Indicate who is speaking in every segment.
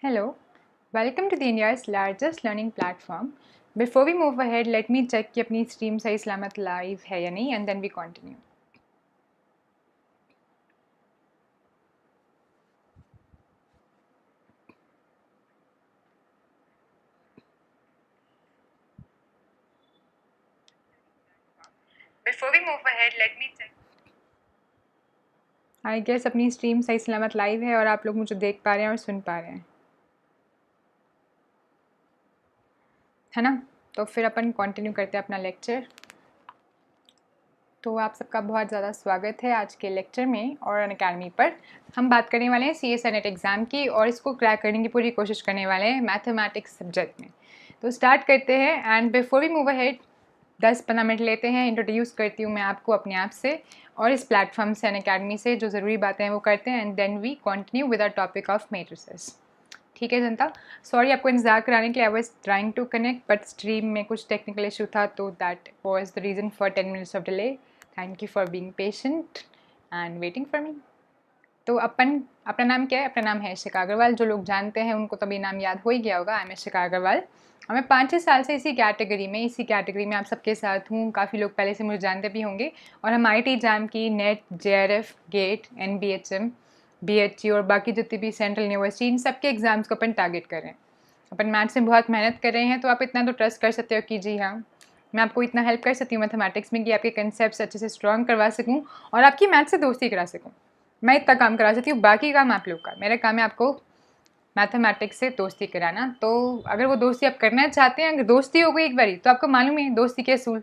Speaker 1: Hello, welcome to the India's largest learning platform. Before we move ahead, let me check कि अपनी stream सही सलामत live है या नहीं, and then we continue. Before we move ahead, let me check. I guess अपनी stream सही सलामत live है और आप लोग मुझे देख पा रहे हैं और सुन पा रहे हैं, है ना? तो फिर अपन कंटिन्यू करते हैं अपना लेक्चर। तो आप सबका बहुत ज़्यादा स्वागत है आज के लेक्चर में। और अनअकैडमी पर हम बात करने वाले हैं CA नेट एग्ज़ाम की और इसको क्रैक करने की पूरी कोशिश करने वाले हैं मैथमेटिक्स सब्जेक्ट में। तो स्टार्ट करते हैं। And before we move ahead 10-15 minute लेते हैं, इंट्रोड्यूस करती हूँ मैं आपको अपने आप से और इस प्लेटफॉर्म से, अनअकैडमी से। जो ज़रूरी बातें हैं वो करते हैं and then we continue with our topic of matrices. ठीक है जनता, सॉरी आपको इंतजार कराने के लिए। I was trying to connect but stream में कुछ टेक्निकल इशू था, तो that was the reason for 10 minutes of delay. Thank you for being patient and waiting for me. तो अपना नाम क्या है? अपना नाम है इशिका अग्रवाल। जो लोग जानते हैं उनको तभी नाम याद हो ही गया होगा। आई एम इशिका अग्रवाल और मैं 5-6 साल से इसी कैटेगरी में आप सबके साथ हूँ। काफ़ी लोग पहले से मुझे जानते भी होंगे। और हम IIT एग्जाम की NET, JRF, GATE, NBHM, BHU और बाकी जितनी भी सेंट्रल यूनिवर्सिटी, इन सब के एग्ज़ाम्स को अपन टारगेट कर रहे हैं। अपन मैथ्स में बहुत मेहनत कर रहे हैं, तो आप इतना तो ट्रस्ट कर सकते हो कि जी हाँ, मैं आपको इतना हेल्प कर सकती हूँ मैथमेटिक्स में कि आपके कंसेप्ट अच्छे से स्ट्रॉन्ग करवा सकूँ और आपकी मैथ से दोस्ती करा सकूँ। मैं इतना काम करा सकती हूँ, बाकी काम आप लोग का। मेरा काम है आपको मैथमेटिक्स से दोस्ती कराना। तो अगर वो दोस्ती आप करना चाहते हैं, अगर दोस्ती हो गई एक बारी, तो आपको मालूम है दोस्ती के असूल।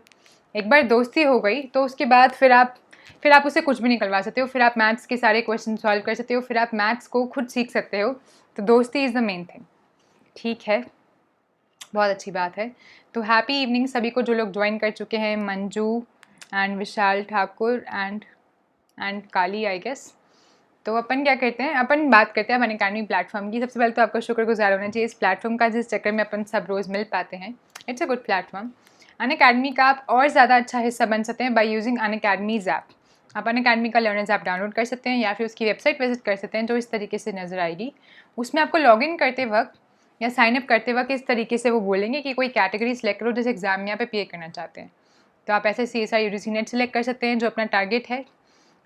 Speaker 1: एक बार दोस्ती हो गई तो उसके बाद फिर आप उससे कुछ भी निकलवा सकते हो। फिर आप मैथ्स के सारे क्वेश्चन सॉल्व कर सकते हो, फिर आप मैथ्स को खुद सीख सकते हो। तो दोस्ती इज़ द मेन थिंग। ठीक है, बहुत अच्छी बात है। तो हैप्पी इवनिंग सभी को जो लोग ज्वाइन कर चुके हैं। Manju and Vishal Thakur and Kali, I guess. तो अपन क्या करते हैं, अपन बात करते हैं अनअकैडमी प्लेटफॉर्म की। सबसे पहले तो आपका शुक्रगुजार होना चाहिए इस प्लेटफॉर्म का, जिस चक्कर में अपन सब रोज़ मिल पाते हैं। It's a good platform. Unacademy का आप और ज़्यादा अच्छा हिस्सा बन सकते हैं बाय यूजिंग अनअकैडमीज़ ऐप। आप अनअकैडमी का लर्नर्स ऐप डाउनलोड कर सकते हैं या फिर उसकी वेबसाइट विजिट कर सकते हैं, जो इस तरीके से नज़र आएगी। उसमें आपको लॉग इन करते वक्त या साइन अप करते वक्त इस तरीके से वो बोलेंगे कि कोई कैटेगरी सेलेक्ट करो जिस एग्जाम में यहाँ पे पे करना चाहते हैं। तो आप ऐसे CSI UGC नेट सेलेक्ट कर सकते हैं जो अपना टारगेट है।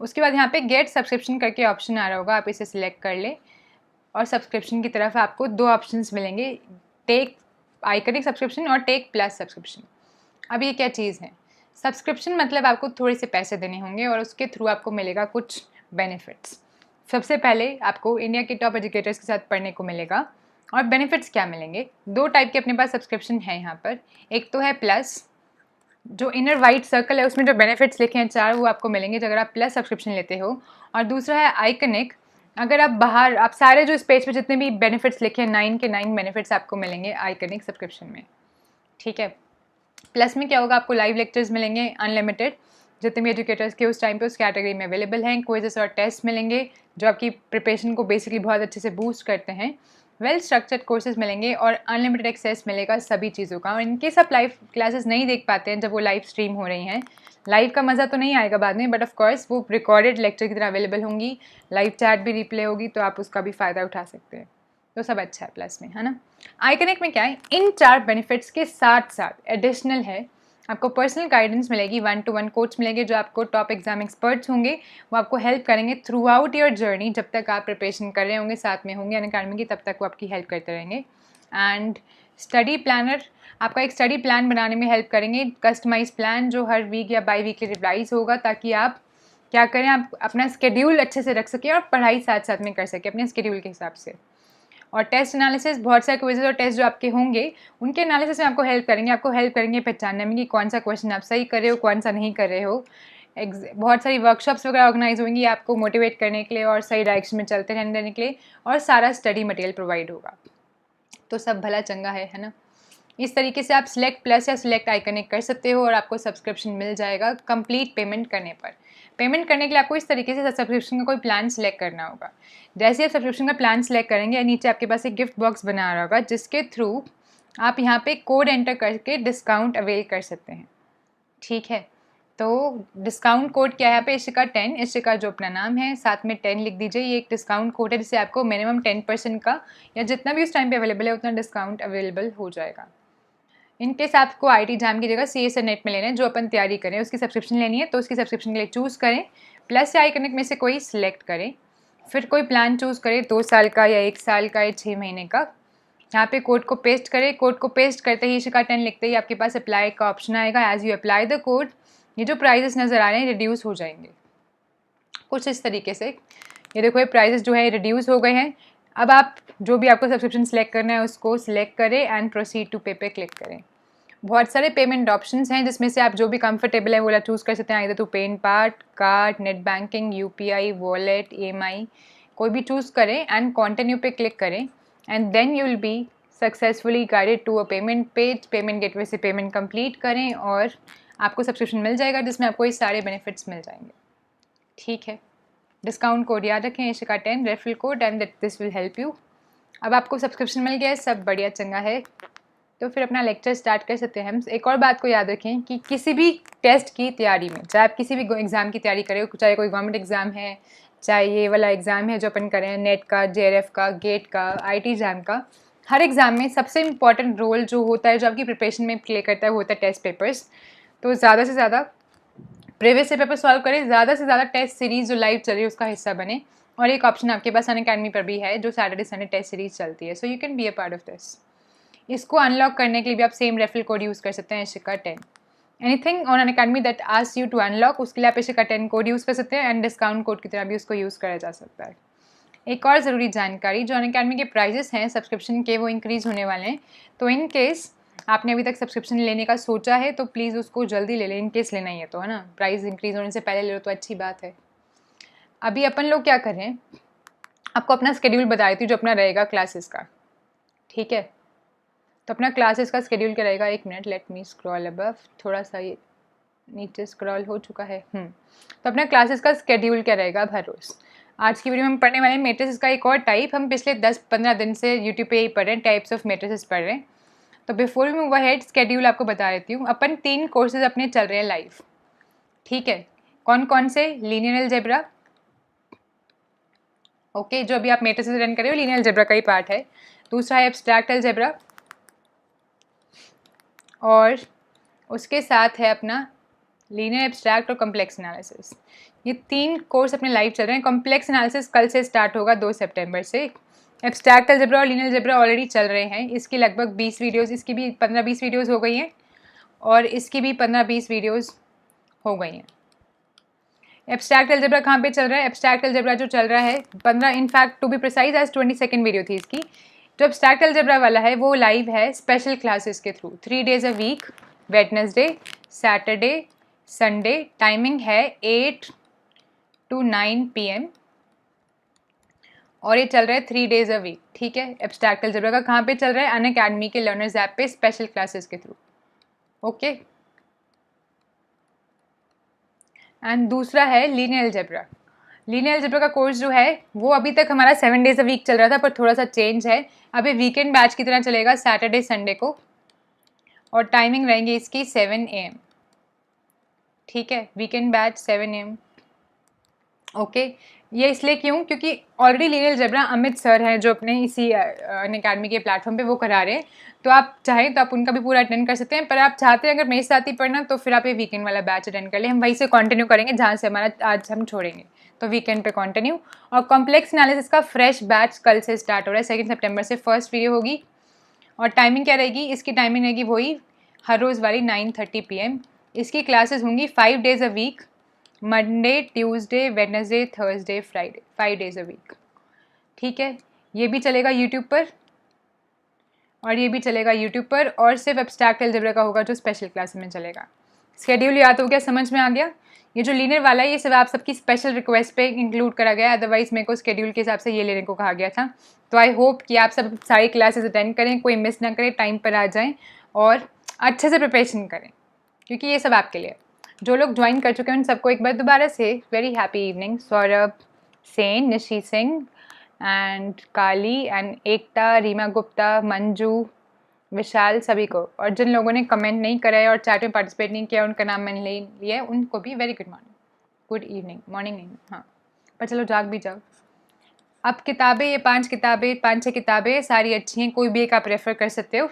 Speaker 1: उसके बाद यहाँ पे गेट सब्सक्रिप्शन करके ऑप्शन आ रहा होगा, आप इसे सिलेक्ट कर ले और सब्सक्रिप्शन की तरफ आपको 2 ऑप्शंस मिलेंगे, टेक आइकनिक सब्सक्रिप्शन और टेक प्लस सब्सक्रिप्शन। अब ये क्या चीज़ है? सब्सक्रिप्शन मतलब आपको थोड़े से पैसे देने होंगे और उसके थ्रू आपको मिलेगा कुछ बेनिफिट्स। सबसे पहले आपको इंडिया के टॉप एजुकेटर्स के साथ पढ़ने को मिलेगा। और बेनिफिट्स क्या मिलेंगे? 2 टाइप के अपने पास सब्सक्रिप्शन है यहाँ पर। एक तो है प्लस, जो इनर वाइट सर्कल है उसमें जो बेनिफिट्स लिखे हैं 4, वो आपको मिलेंगे अगर आप प्लस सब्सक्रिप्शन लेते हो। और दूसरा है आइकनिक। अगर आप सारे जो इस पेज पे जितने भी बेनिफिट्स लिखे हैं 9 के 9 बेनिफिट्स आपको मिलेंगे आइकनिक सब्सक्रिप्शन में। ठीक है। प्लस में क्या होगा? आपको लाइव लेक्चर्स मिलेंगे अनलिमिटेड, जितने भी एजुकेटर्स के उस टाइम पे उस कैटेगरी में अवेलेबल हैं। क्विजेस और टेस्ट मिलेंगे जो आपकी प्रिपरेशन को बेसिकली बहुत अच्छे से बूस्ट करते हैं। वेल स्ट्रक्चर्ड कोर्सेज मिलेंगे और अनलिमिटेड एक्सेस मिलेगा सभी चीज़ों का। और इनकेस आप लाइव क्लासेस नहीं देख पाते हैं जब वो लाइव स्ट्रीम हो रही हैं, लाइव का मज़ा तो नहीं आएगा बाद में, बट ऑफ कोर्स वो रिकॉर्डेड लेक्चर की तरह अवेलेबल होंगी। लाइव चैट भी रिप्ले होगी, तो आप उसका भी फ़ायदा उठा सकते हैं। तो सब अच्छा है प्लस में, है ना। आइकनिक में क्या है? इन 4 बेनिफिट्स के साथ साथ एडिशनल है, आपको पर्सनल गाइडेंस मिलेगी, 1-to-1 कोच मिलेंगे जो आपको टॉप एग्जाम एक्सपर्ट्स होंगे। वो आपको हेल्प करेंगे थ्रू आउट योर जर्नी। जब तक आप प्रिपरेशन कर रहे होंगे, साथ में होंगे अनअकैडमी की, तब तक वो आपकी हेल्प करते रहेंगे। एंड स्टडी प्लानर, आपका एक स्टडी प्लान बनाने में हेल्प करेंगे। कस्टमाइज प्लान जो हर वीक या बाई वीकली रिवाइज होगा, ताकि आप क्या करें, आप अपना स्केड्यूल अच्छे से रख सकें और पढ़ाई साथ साथ में कर सकें अपने स्केड्यूल के हिसाब से। और टेस्ट एनालिसिस, बहुत सारे क्विजेज और टेस्ट जो आपके होंगे उनके एनालिसिस में आपको हेल्प करेंगे पहचानने में कि कौन सा क्वेश्चन आप सही कर रहे हो, कौन सा नहीं कर रहे हो। बहुत सारी वर्कशॉप्स वगैरह ऑर्गेनाइज होंगी आपको मोटिवेट करने के लिए और सही डायरेक्शन में चलते रहने देने के लिए, और सारा स्टडी मटेरियल प्रोवाइड होगा। तो सब भला चंगा है ना। इस तरीके से आप सिलेक्ट प्लस या सिलेक्ट आइकनिक कर सकते हो और आपको सब्सक्रिप्शन मिल जाएगा कंप्लीट पेमेंट करने पर। पेमेंट करने के लिए आपको इस तरीके से सब्सक्रिप्शन का कोई प्लान सिलेक्ट करना होगा। जैसे आप सब्सक्रिप्शन का प्लान सिलेक्ट करेंगे, नीचे आपके पास एक गिफ्ट बॉक्स बना रहा होगा, जिसके थ्रू आप यहाँ पे कोड एंटर करके डिस्काउंट अवेल कर सकते हैं। ठीक है। तो डिस्काउंट कोड क्या है यहाँ पे, इशिका 10, इशिका जो अपना नाम है, साथ में 10 लिख दीजिए। ये एक डिस्काउंट कोड है जिससे आपको मिनिमम 10% का या जितना भी उस टाइम पे अवेलेबल है उतना डिस्काउंट अवेलेबल हो जाएगा। इनकेस आपको आई जाम की जगह CSA नेट में लेना है, जो अपन तैयारी करें उसकी सब्सक्रिप्शन लेनी है, तो उसकी सब्सक्रिप्शन के लिए चूज़ करें, प्लस या आई कनेक्ट में से कोई सिलेक्ट करें, फिर कोई प्लान चूज़ करें 2 साल का या 1 साल का या 6 महीने का। यहाँ पे कोड को पेस्ट करें, कोड को पेस्ट करते ही इशिका 10 लिखते ही आपके पास अप्लाई का ऑप्शन आएगा। As you apply the code, ये जो प्राइजेस नज़र आ रहे हैं रिड्यूस हो जाएंगे कुछ इस तरीके से। ये देखो, ये प्राइजेस जो है रिड्यूस हो गए हैं। अब आप जो भी आपको सब्सक्रिप्शन सेलेक्ट करना है उसको सिलेक्ट करें एंड प्रोसीड टू पे पे क्लिक करें। बहुत सारे पेमेंट ऑप्शंस हैं जिसमें से आप जो भी कंफर्टेबल है वो वाला चूज़ कर सकते हैं, इधर to pay in part, card, net banking, UPI, wallet, EMI, कोई भी चूज़ करें एंड कंटिन्यू पे क्लिक करें and then you will be successfully guided to a payment page. Payment gateway से पेमेंट कंप्लीट करें और आपको सब्सक्रिप्शन मिल जाएगा जिसमें आपको ये सारे बेनिफिट्स मिल जाएंगे। ठीक है, डिस्काउंट कोड याद रखें, Ishika 10 referral code, and that this will help you. अब आपको सब्सक्रिप्शन मिल गया है, सब बढ़िया चंगा है, तो फिर अपना लेक्चर स्टार्ट कर सकते हैं हम। एक और बात को याद रखें कि किसी भी टेस्ट की तैयारी में, चाहे आप किसी भी एग्ज़ाम की तैयारी करें, चाहे कोई गवर्नमेंट एग्ज़ाम है, चाहे ये वाला एग्ज़ाम है जो अपन करें नेट का, JRF का, गेट का, IT एग्ज़ाम का, हर एग्ज़ाम में सबसे इम्पॉर्टेंट रोल जो होता है, जो आपकी प्रिपरेशन में प्ले करता है, वो होता है टेस्ट पेपर्स। तो ज़्यादा से ज़्यादा प्रीवियस से पेपर सॉल्व करें, ज़्यादा से ज़्यादा टेस्ट सीरीज़ जो लाइव चल रही है उसका हिस्सा बने, और एक ऑप्शन आपके पास अनअकैडमी पर भी है जो सैटरडे संडे टेस्ट सीरीज़ चलती है, so you can be a part of this. इसको अनलॉक करने के लिए भी आप सेम रेफरल कोड यूज़ कर सकते हैं, Ishika 10। Anything on Unacademy that asks you to unlock, उसके लिए आप इशिका 10 कोड यूज़ कर सकते हैं एंड डिस्काउंट कोड की तरह भी उसको यूज़ करा जा सकता है। एक और ज़रूरी जानकारी, जो अनअकैडमी के प्राइजेस हैं सब्सक्रिप्शन के वो इंक्रीज़ होने वाले हैं, तो इन केस आपने अभी तक सब्सक्रिप्शन लेने का सोचा है तो प्लीज़ उसको जल्दी ले लें, इन केस लेना ही है तो, है ना। प्राइस इंक्रीज़ होने से पहले ले लो तो अच्छी बात है। अभी अपन लोग क्या कर रहे हैं, आपको अपना स्केड्यूल बता देती हूँ जो अपना रहेगा क्लासेस का। ठीक है, तो अपना क्लासेस का स्केड्यूल क्या रहेगा, एक minute, let me scroll above, थोड़ा सा ये नीचे स्क्रॉल हो चुका है। तो अपना क्लासेस का स्केड्यूल क्या रहेगा हर रोज़। आज की वीडियो में हम पढ़ने वाले हैं मैट्रिसेस का एक और टाइप। हम पिछले 10-15 दिन से यूट्यूब पे ही पढ़ रहे हैं, टाइप्स ऑफ मैट्रिसेस पढ़ रहे हैं। तो before we move ahead schedule आपको बता देती हूँ। अपन 3 कोर्सेज अपने चल रहे हैं लाइव। ठीक है, कौन कौन से, लीनियर अलजेब्रा, ओके, जो अभी आप मैट्रिसेस रन कर रहे हो लीनियर अलजेब्रा का ही पार्ट है। दूसरा है एब्स्ट्रैक्ट अलजेब्रा, और उसके साथ है अपना लीनियर एब्स्ट्रैक्ट और कॉम्प्लेक्स एनालिसिस। ये 3 कोर्स अपने लाइव चल रहे हैं। कॉम्प्लेक्स एनालिसिस कल से स्टार्ट होगा 2 सितंबर से। एब्स्ट्रैक्ट अलजेब्रा और लीनियर अलजेब्रा ऑलरेडी चल रहे हैं, इसकी लगभग 20 वीडियोस, इसकी भी 15-20 वीडियोस हो गई हैं और इसकी भी 15-20 वीडियोस हो गई हैं। एब्स्ट्रैक्ट अलजेब्रा कहाँ पे चल रहा है, एब्स्ट्रैक्ट अलजेब्रा जो चल रहा है 15, इनफैक्ट टू बी प्रिसाइज आज 22nd वीडियो थी इसकी। जो एब्स्ट्रैक्ट अलजेब्रा वाला है वो लाइव है स्पेशल क्लासेस के through, 3 days a week, Wednesday, Saturday, Sunday. Timing है 8 to 9 PM और ये चल रहा है 3 days अ वीक। ठीक है, एब्स्ट्रैक्ट अलजेब्रा का कहाँ पे चल रहा है, अनअकैडमी के लर्नर्स ऐप पे स्पेशल क्लासेस के थ्रू। ओके, एंड दूसरा है लीनियर अलजेब्रा। लीनियर अलजेब्रा का कोर्स जो है वो अभी तक हमारा 7 days अ वीक चल रहा था, पर थोड़ा सा चेंज है, अभी वीकेंड बैच की तरह चलेगा सैटरडे संडे को, और टाइमिंग रहेंगी इसकी 7 AM। ठीक है, वीकेंड बैच 7 AM। ओके, ये इसलिए क्यों, क्योंकि already linear algebra Amit sir हैं जो अपने इसी अनअकैडमी के प्लेटफॉर्म पे वो करा रहे हैं, तो आप चाहें तो आप उनका भी पूरा अटेंड कर सकते हैं। पर आप चाहते हैं अगर मेरे साथ ही पढ़ना तो फिर आप ये वीकेंड वाला बैच अटेंड कर लें, हम वहीं से कंटिन्यू करेंगे जहाँ से हमारा आज हम छोड़ेंगे, तो वीकेंड पे कंटिन्यू। और कॉम्प्लेक्स एनालिसिस का फ्रेश बैच कल से स्टार्ट हो रहा है, 2 सितंबर से फर्स्ट वीडियो होगी। और टाइमिंग क्या रहेगी, इसकी टाइमिंग रहेगी वही हर रोज़ वाली 9:30 PM। इसकी क्लासेस होंगी 5 days a week, Monday, Tuesday, Wednesday, Thursday, Friday, 5 days a week. ठीक है, ये भी चलेगा यूट्यूब पर और ये भी चलेगा यूट्यूब पर, और सिर्फ एब्स्ट्रैक्ट अलजेब्रा का होगा जो स्पेशल क्लास में चलेगा। स्केड्यूल याद हो गया, समझ में आ गया। ये जो लीनियर वाला है ये सिर्फ आप सबकी स्पेशल रिक्वेस्ट पे इंक्लूड करा गया है, अदरवाइज मेरे को स्केड्यूल के हिसाब से ये लेने को कहा गया था। तो आई होप कि आप सब सारी क्लासेस अटेंड करें, कोई मिस ना करें, टाइम पर आ जाएं और अच्छे से प्रिपरेशन करें, क्योंकि ये सब आपके लिए। जो लोग ज्वाइन कर चुके हैं उन सबको एक बार दोबारा से very happy evening. Saurabh, Sen, Nishi Singh and Kali and Ekta, Reema Gupta, Manju, Vishal, सभी को, और जिन लोगों ने कमेंट नहीं करा है और चैट में पार्टिसिपेट नहीं किया, उनका नाम मैंने ले लिया है, उनको भी very good morning, good evening, morning नहीं, हाँ, पर चलो जाग भी जाओ। अब किताबें, ये 5 किताबें, 5-6 किताबें सारी अच्छी हैं, कोई भी एक आप रेफ़र कर सकते हो,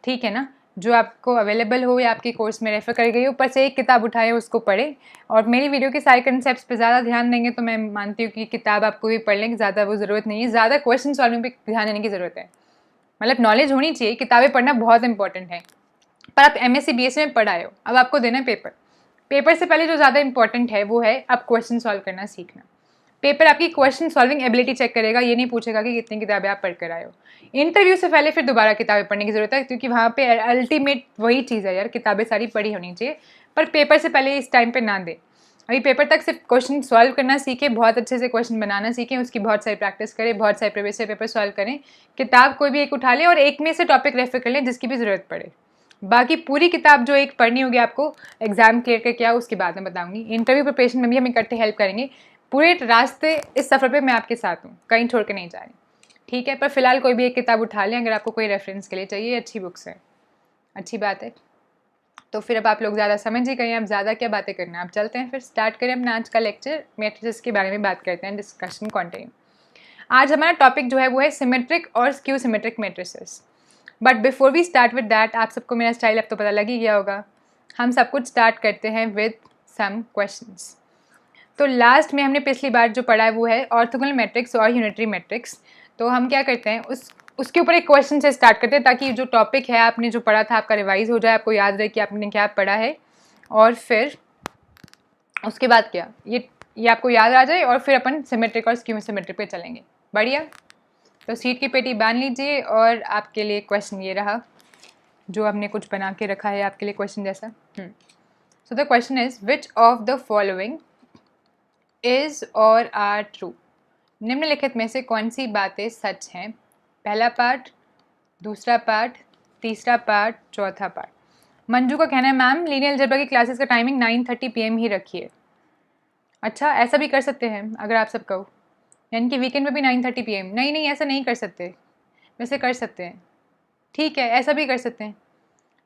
Speaker 1: ठीक है ना, जो आपको अवेलेबल हो या आपके कोर्स में रेफ़र कर गई हो, ऊपर से एक किताब उठाए उसको पढ़ें, और मेरी वीडियो के सारे कंसेप्ट्स पे ज़्यादा ध्यान देंगे तो मैं मानती हूँ कि किताब आपको भी पढ़ लें, ज़्यादा वो ज़रूरत नहीं है, ज़्यादा क्वेश्चन सॉल्विंग पे ध्यान देने की ज़रूरत है, मतलब नॉलेज होनी चाहिए, किताबें पढ़ना बहुत इंपॉर्टेंट है। पर आप MSc BSc में पढ़ाए हो, अब आपको देना है पेपर, पेपर से पहले जो ज़्यादा इंपॉर्टेंट है वो है आप क्वेश्चन सॉल्व करना सीखना। पेपर आपकी क्वेश्चन सॉल्विंग एबिलिटी चेक करेगा, ये नहीं पूछेगा कि कितनी किताबें आप पढ़ कर आए हो। इंटरव्यू से पहले फिर दोबारा किताबें पढ़ने की ज़रूरत है, क्योंकि वहाँ पे अल्टीमेट वही चीज़ है यार, किताबें सारी पढ़ी होनी चाहिए, पर पेपर से पहले इस टाइम पे ना दे। अभी पेपर तक सिर्फ क्वेश्चन सॉल्व करना सीखें, बहुत अच्छे से क्वेश्चन बनाना सीखें, उसकी बहुत सारी प्रैक्टिस करें, बहुत सारे प्रीवियस पेपर सॉल्व करें, किताब कोई भी एक उठा लें और एक में से टॉपिक रेफर कर लें जिसकी भी ज़रूरत पड़े। बाकी पूरी किताब जो एक पढ़नी होगी आपको एग्जाम क्लियर करके आओ, उसके बाद में बताऊंगी। इंटरव्यू प्रिपरेशन में भी हम इकट्ठे हेल्प करेंगे, पूरे रास्ते इस सफ़र पे मैं आपके साथ हूँ, कहीं छोड़ के नहीं जा रही, ठीक है। पर फिलहाल कोई भी एक किताब उठा लें अगर आपको कोई रेफरेंस के लिए चाहिए, अच्छी बुक्स है, अच्छी बात है। तो फिर अब आप लोग ज़्यादा समझ ही गए, अब ज़्यादा क्या बातें करना, आप चलते हैं फिर स्टार्ट करें अपना आज का लेक्चर, मैट्रिसेस के बारे में बात करते हैं, डिस्कशन कंटिन्यू। आज हमारा टॉपिक जो है वो है सिमेट्रिक और skew symmetric matrices. But before we start with that, आप सबको मेरा स्टाइल अब तो पता लग ही गया होगा, हम सब कुछ स्टार्ट करते हैं विद सम क्वेश्चंस। तो लास्ट में हमने पिछली बार जो पढ़ा है वो है ऑर्थोगोनल मैट्रिक्स और यूनिटरी मैट्रिक्स। तो हम क्या करते हैं, उसके ऊपर एक क्वेश्चन से स्टार्ट करते हैं, ताकि जो टॉपिक है आपने जो पढ़ा था आपका रिवाइज हो जाए, आपको याद रहे कि आपने क्या पढ़ा है, और फिर उसके बाद क्या ये आपको याद आ जाए, और फिर अपन सिमेट्रिक और स्क्यू सिमेट्रिक पे चलेंगे। बढ़िया, तो सीट की पेटी बांध लीजिए, और आपके लिए क्वेश्चन ये रहा जो हमने कुछ बना के रखा है आपके लिए क्वेश्चन जैसा। So the question is which of the following is or are true. निम्नलिखित में से कौन सी बातें सच हैं? पहला पार्ट, दूसरा पार्ट, तीसरा पार्ट, चौथा पार्ट। मंजू का कहना है मैम लीनियर अलजेब्रा की क्लासेस का टाइमिंग 9:30 PM ही रखिए। अच्छा, ऐसा भी कर सकते हैं अगर आप सब कहो, यानी कि वीकेंड में भी 9:30 PM? नहीं नहीं, ऐसा नहीं कर सकते, वैसे कर सकते हैं, ठीक है, ऐसा भी कर सकते हैं,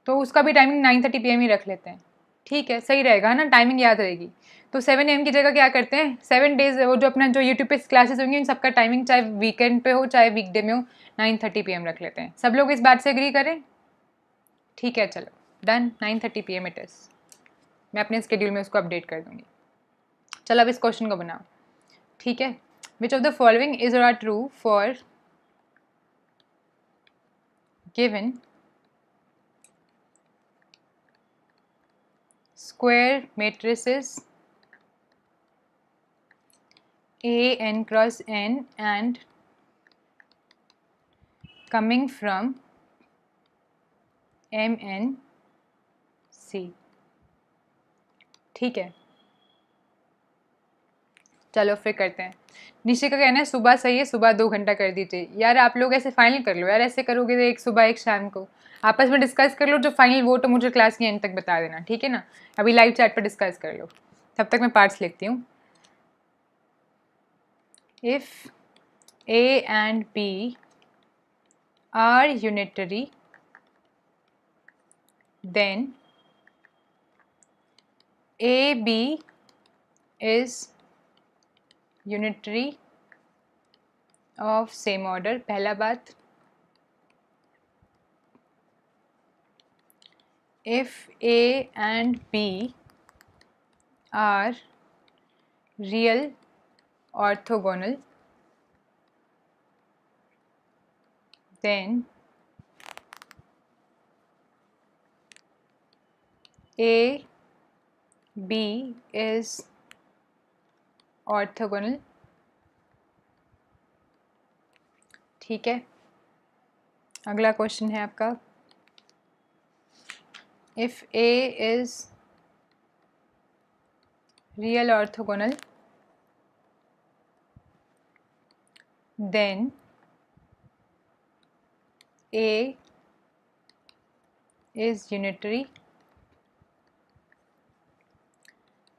Speaker 1: तो उसका भी टाइमिंग 9:30 PM ही रख लेते हैं, ठीक है, सही रहेगा ना, टाइमिंग याद रहेगी। तो 7 AM की जगह क्या करते हैं, 7 डेज वो जो अपना जो यूट्यूब पे क्लासेस होंगी उन सबका टाइमिंग चाहे वीकेंड पे हो चाहे वीकडे में हो 9:30 PM रख लेते हैं। सब लोग इस बात से एग्री करें? ठीक है, चलो डन, 9:30 PM इट इज़। मैं अपने स्केड्यूल में उसको अपडेट कर दूँगी। चलो अब इस क्वेश्चन को बनाओ, ठीक है। Which of the following is or are true for given square matrices A n cross n and coming from M n C, ठीक है। चलो फिर करते हैं। निशि का कहना है सुबह सही है, सुबह 2 घंटा कर दीजिए। यार आप लोग ऐसे फाइनल कर लो यार, ऐसे करोगे तो एक सुबह एक शाम को आपस में डिस्कस कर लो, जो फाइनल वो तो मुझे क्लास के एंड तक बता देना, ठीक है ना। अभी लाइव चैट पर डिस्कस कर लो, तब तक मैं पार्ट्स लिखती हूँ। If A and B are unitary, then AB is unitary of same order। पहला बात, if A and B are real orthogonal, then A B is orthogonal, ठीक है। अगला क्वेश्चन है आपका, if A is real orthogonal, then A is unitary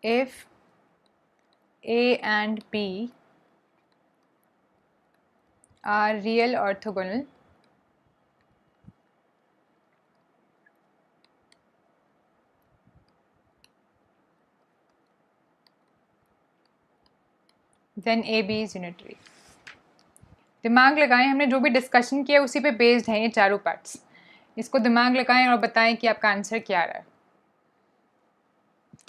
Speaker 1: if A and B are real orthogonal then A B is unitary. दिमाग लगाएं, हमने जो भी डिस्कशन किया उसी पे बेस्ड है ये चारों पार्ट्स। इसको दिमाग लगाएं और बताएं कि आपका आंसर क्या आ रहा है।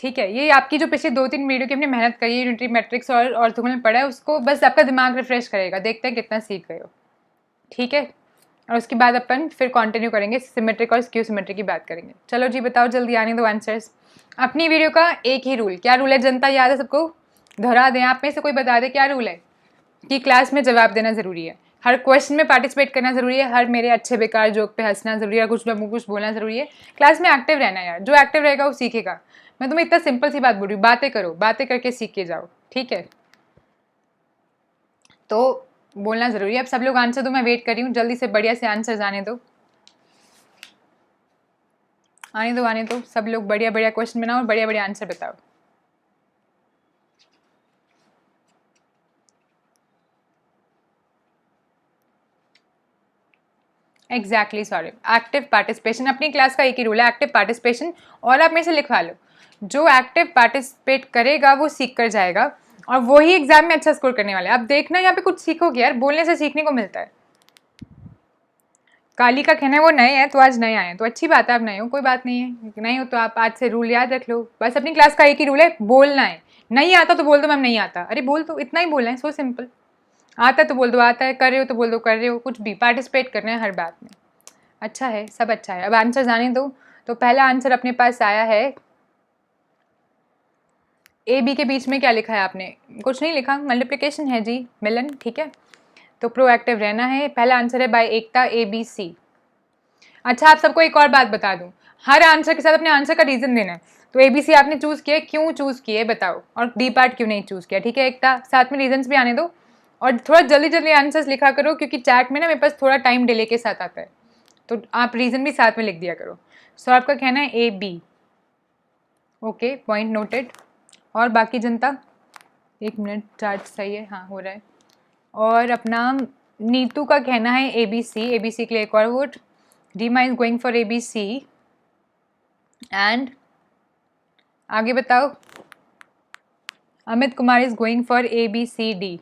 Speaker 1: ठीक है, ये आपकी जो पिछले 2-3 वीडियो की हमने मेहनत करी है, यूनिटरी मैट्रिक्स और ऑर्थोगोनल में पढ़ा है, उसको बस आपका दिमाग रिफ्रेश करेगा। देखते हैं कितना सीख गए हो। ठीक है, और उसके बाद अपन फिर कंटिन्यू करेंगे, सिमेट्रिक और स्क्यू सिमेट्रिक की बात करेंगे। चलो जी बताओ, जल्दी आने दो आंसर्स। अपनी वीडियो का एक ही रूल, क्या रूल है जनता, याद है सबको? दोहरा दें, आप में से कोई बता दे क्या रूल है? कि क्लास में जवाब देना ज़रूरी है, हर क्वेश्चन में पार्टिसिपेट करना ज़रूरी है, हर मेरे अच्छे बेकार जोक पे हंसना ज़रूरी है, कुछ बोलना ज़रूरी है। क्लास में एक्टिव रहना यार, जो एक्टिव रहेगा वो सीखेगा। मैं तुम्हें इतना सिंपल सी बात बोल रही हूँ, बातें करो, बातें करके सीख के जाओ। ठीक है, तो बोलना ज़रूरी है। अब सब लोग आंसर दो, मैं वेट कर रही हूँ, जल्दी से बढ़िया से आंसर आने दो, आने दो सब लोग। बढ़िया बढ़िया क्वेश्चन बनाओ और बढ़िया बढ़िया आंसर बताओ। Exactly, sorry, active participation. अपनी क्लास का एक ही रूल है, एक्टिव पार्टिसिपेशन। और आप मेरे से लिखवा लो, जो एक्टिव पार्टिसिपेट करेगा वो सीख कर जाएगा और वो ही एग्जाम में अच्छा स्कोर करने वाला है। अब देखना यहाँ पे कुछ सीखोगे यार, बोलने से सीखने को मिलता है। काली का कहना है वो नए हैं तो आज नए आए हैं, तो अच्छी बात है, आप नए हो, कोई बात नहीं है। नहीं हो तो आप आज से रूल याद रख लो। बस अपनी क्लास का एक ही रूल है, बोलना है। नहीं आता तो बोल दो मैम नहीं आता, अरे बोल दो, इतना ही बोलना है, सो सिंपल। आता है तो बोल दो आता है, कर रहे हो तो बोल दो कर रहे हो, कुछ भी पार्टिसिपेट करना है हर बात में। अच्छा है, सब अच्छा है। अब आंसर जाने दो। तो पहला आंसर अपने पास आया है, ए बी के बीच में क्या लिखा है आपने? कुछ नहीं लिखा, मल्टीप्लिकेशन है जी, मिलन। ठीक है, तो प्रोएक्टिव रहना है। पहला आंसर है बाय एकता, ए बी सी। अच्छा, आप सबको एक और बात बता दूं, हर आंसर के साथ अपने आंसर का रीजन देना है। तो ए बी सी आपने चूज किया, क्यों चूज किए बताओ, और डी पार्ट क्यों नहीं चूज किया। ठीक है एकता, साथ में रीजन भी आने दो और थोड़ा जल्दी जल्दी आंसर्स लिखा करो, क्योंकि चैट में ना मेरे पास थोड़ा टाइम डिले के साथ आता है, तो आप रीजन भी साथ में लिख दिया करो। सो आपका कहना है A B. Okay, point noted. और बाकी जनता, एक मिनट, चार्ज सही है, हाँ हो रहा है। और अपना नीतू का कहना है A B C, A B सी के लिए एक और vote. Reema is going for A B C. And आगे बताओ, Amit Kumar is going for A B C D.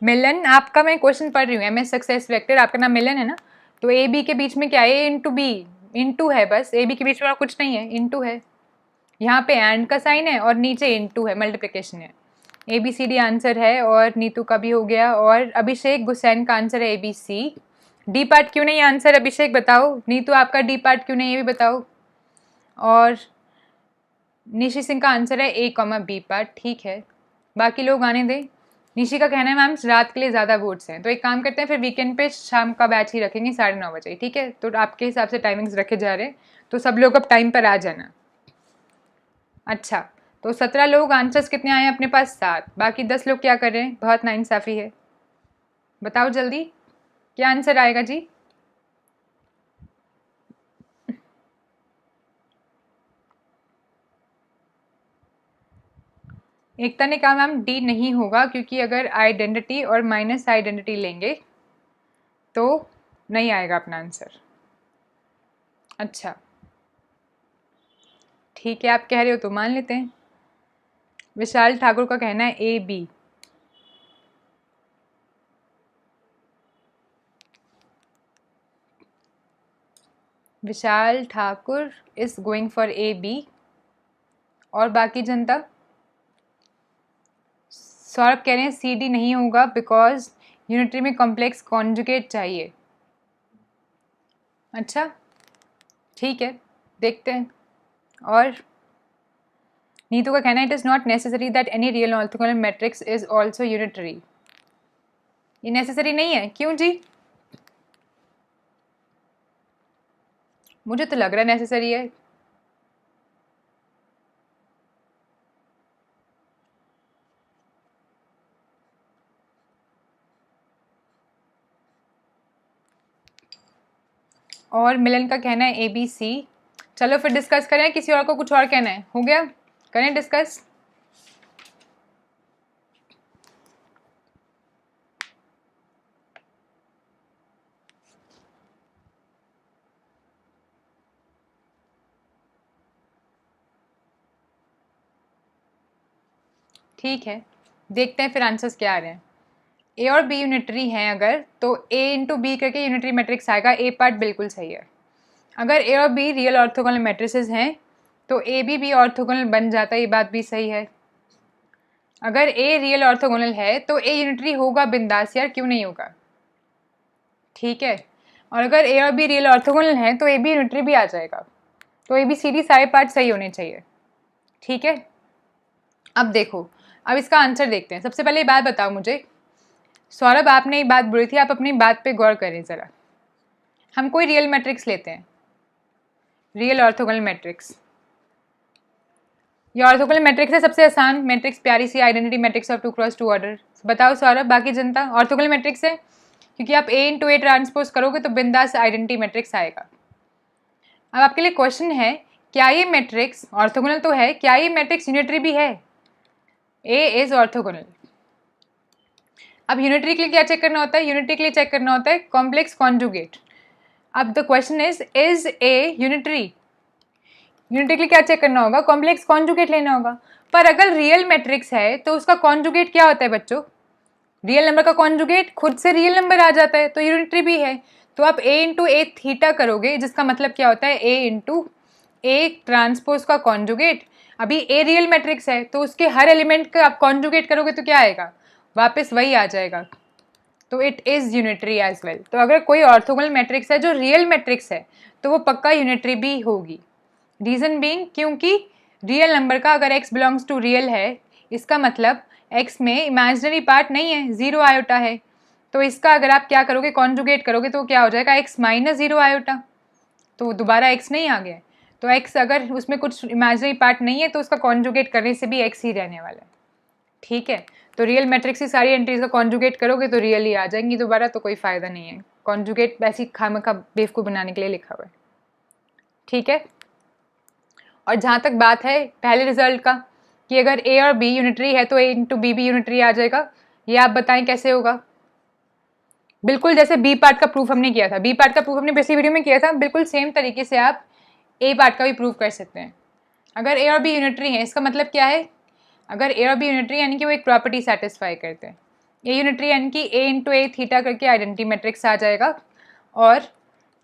Speaker 1: Milan, आपका मैं क्वेश्चन पढ़ रही हूँ, एम एस सक्सेस वेक्टर, आपका नाम मिलन है ना? तो ए बी के बीच में क्या है? ए इंटू बी, इंटू है बस, ए बी के बीच में और कुछ नहीं है, इंटू है। यहाँ पे एंड का साइन है और नीचे इंटू है, मल्टीप्लिकेशन है। A B C D answer है, और नीतू का भी हो गया। और अभिषेक गुसैन का आंसर है A B C. D part क्यों नहीं आंसर, अभिषेक बताओ। नीतू आपका डी पार्ट क्यों नहीं, ये भी बताओ। और निशी सिंह का आंसर है ए कॉमा बी पार्ट। ठीक है, बाकी लोग आने दें। निशी का कहना है मैम रात के लिए ज़्यादा वोट्स हैं, तो एक काम करते हैं फिर वीकेंड पे शाम का बैच ही रखेंगे 9:30 बजे। ठीक है, तो आपके हिसाब से टाइमिंग्स रखे जा रहे हैं, तो सब लोग अब टाइम पर आ जाना। अच्छा, तो 17 लोग, आंसर्स कितने आए हैं अपने पास? 7। बाकी 10 लोग क्या कर रहे हैं? बहुत नाइंसाफ़ी है, बताओ जल्दी क्या आंसर आएगा जी? एकता ने कहा मैम डी नहीं होगा, क्योंकि अगर आइडेंटिटी और माइनस आइडेंटिटी लेंगे तो नहीं आएगा अपना आंसर। अच्छा ठीक है, आप कह रहे हो तो मान लेते हैं। विशाल ठाकुर का कहना है A B. Vishal Thakur is going for A B. और बाकी जनता, सौरभ कह रहे हैं सी डी नहीं होगा बिकॉज यूनिटरी में कॉम्प्लेक्स कॉन्जुगेट चाहिए। अच्छा ठीक है, देखते हैं। और नीतू का कहना है it is not necessary that any real orthogonal matrix is also unitary. ये नेसेसरी नहीं है, क्यों जी? मुझे तो लग रहा है नेसेसरी है। और मिलन का कहना है ए बी सी। चलो फिर डिस्कस करें, किसी और को कुछ और कहना है? हो गया, करें डिस्कस। ठीक है, देखते हैं फिर आंसर्स क्या आ रहे हैं। ए और बी यूनिटरी हैं अगर, तो ए इंटू बी करके यूनिटरी मैट्रिक्स आएगा। ए पार्ट बिल्कुल सही है। अगर ए और बी रियल ऑर्थोगोनल मैट्रिसेस हैं तो ए बी ऑर्थोगोनल बन जाता है, ये बात भी सही है। अगर ए रियल ऑर्थोगोनल है तो ए यूनिटरी होगा बिंदास यार, क्यों नहीं होगा। ठीक है, और अगर ए और बी रियल ऑर्थोगोनल है तो ए बी यूनिटरी भी आ जाएगा। तो ए बी सी डी सारे पार्ट सही होने चाहिए। ठीक है, अब देखो, अब इसका आंसर देखते हैं। सबसे पहले ये बात बताओ मुझे, सौरभ आपने एक बात बोली थी, आप अपनी बात पे गौर करें ज़रा। हम कोई रियल मैट्रिक्स लेते हैं, रियल ऑर्थोगोनल मैट्रिक्स। ये ऑर्थोगोनल मैट्रिक्स है, सबसे आसान मैट्रिक्स, प्यारी सी identity matrix of 2x2 order. बताओ सौरभ, बाकी जनता, ऑर्थोगोनल मैट्रिक्स है क्योंकि आप ए इंटू ए ट्रांसपोज करोगे तो बिंदास आइडेंटिटी मैट्रिक्स आएगा। अब आपके लिए क्वेश्चन है, क्या ये मैट्रिक्स ऑर्थोगोनल तो है, क्या ये मैट्रिक्स यूनिटरी भी है? ए इज ऑर्थोगोनल। अब यूनिटरी के लिए क्या चेक करना होता है? यूनिटरी के लिए चेक करना होता है कॉम्प्लेक्स कॉन्जुगेट। अब the question is a unitary? Unitary के लिए क्या चेक करना होगा? कॉम्प्लेक्स कॉन्जुगेट लेना होगा। पर अगर रियल मैट्रिक्स है तो उसका कॉन्जुगेट क्या होता है बच्चों? रियल नंबर का कॉन्जुगेट खुद से रियल नंबर आ जाता है, तो यूनिटरी भी है। तो आप ए इंटू ए थीटा करोगे, जिसका मतलब क्या होता है? ए इंटू ए ट्रांसपोज का कॉन्जुगेट। अभी ए रियल मैट्रिक्स है तो उसके हर एलिमेंट का आप कॉन्जुगेट करोगे तो क्या आएगा? वापस वही आ जाएगा। तो it is unitary as well. तो अगर कोई ऑर्थोगोनल मैट्रिक्स है जो रियल मैट्रिक्स है तो वो पक्का यूनिटरी भी होगी। रीज़न बीइंग, क्योंकि रियल नंबर का अगर x बिलोंग्स टू रियल है, इसका मतलब x में इमेजिनरी पार्ट नहीं है, 0 आयोटा है। तो इसका अगर आप क्या करोगे? कॉन्जुगेट करोगे तो क्या हो जाएगा? x minus 0 iota. तो दोबारा x नहीं आ गया। तो x अगर उसमें कुछ इमेजिनरी पार्ट नहीं है तो उसका कॉन्जुगेट करने से भी x ही रहने वाला है। ठीक है, तो रियल मैट्रिक्स की सारी एंट्रीज का कॉन्जुगेट करोगे तो रियल ही आ जाएंगी दोबारा, तो कोई फ़ायदा नहीं है। कॉन्जुगेट वैसी खामखा बेवकूफ़ बनाने के लिए लिखा हुआ है। ठीक है, और जहाँ तक बात है पहले रिजल्ट का कि अगर ए और बी यूनिटरी है तो ए इंटू बी भी यूनिटरी आ जाएगा, ये आप बताएं कैसे होगा? बिल्कुल जैसे बी पार्ट का प्रूफ हमने किया था, बी पार्ट का प्रूफ हमने पिछली वीडियो में किया था, बिल्कुल सेम तरीके से आप ए पार्ट का भी प्रूफ कर सकते हैं। अगर ए और बी यूनिटरी है, इसका मतलब क्या है? अगर ए और बी यूनिटरी यानी कि वो एक प्रॉपर्टी सेटिस्फाई करते हैं। ए यूनिटरी यानी कि ए इंटू ए थीटा करके आइडेंटिटी मैट्रिक्स आ जाएगा, और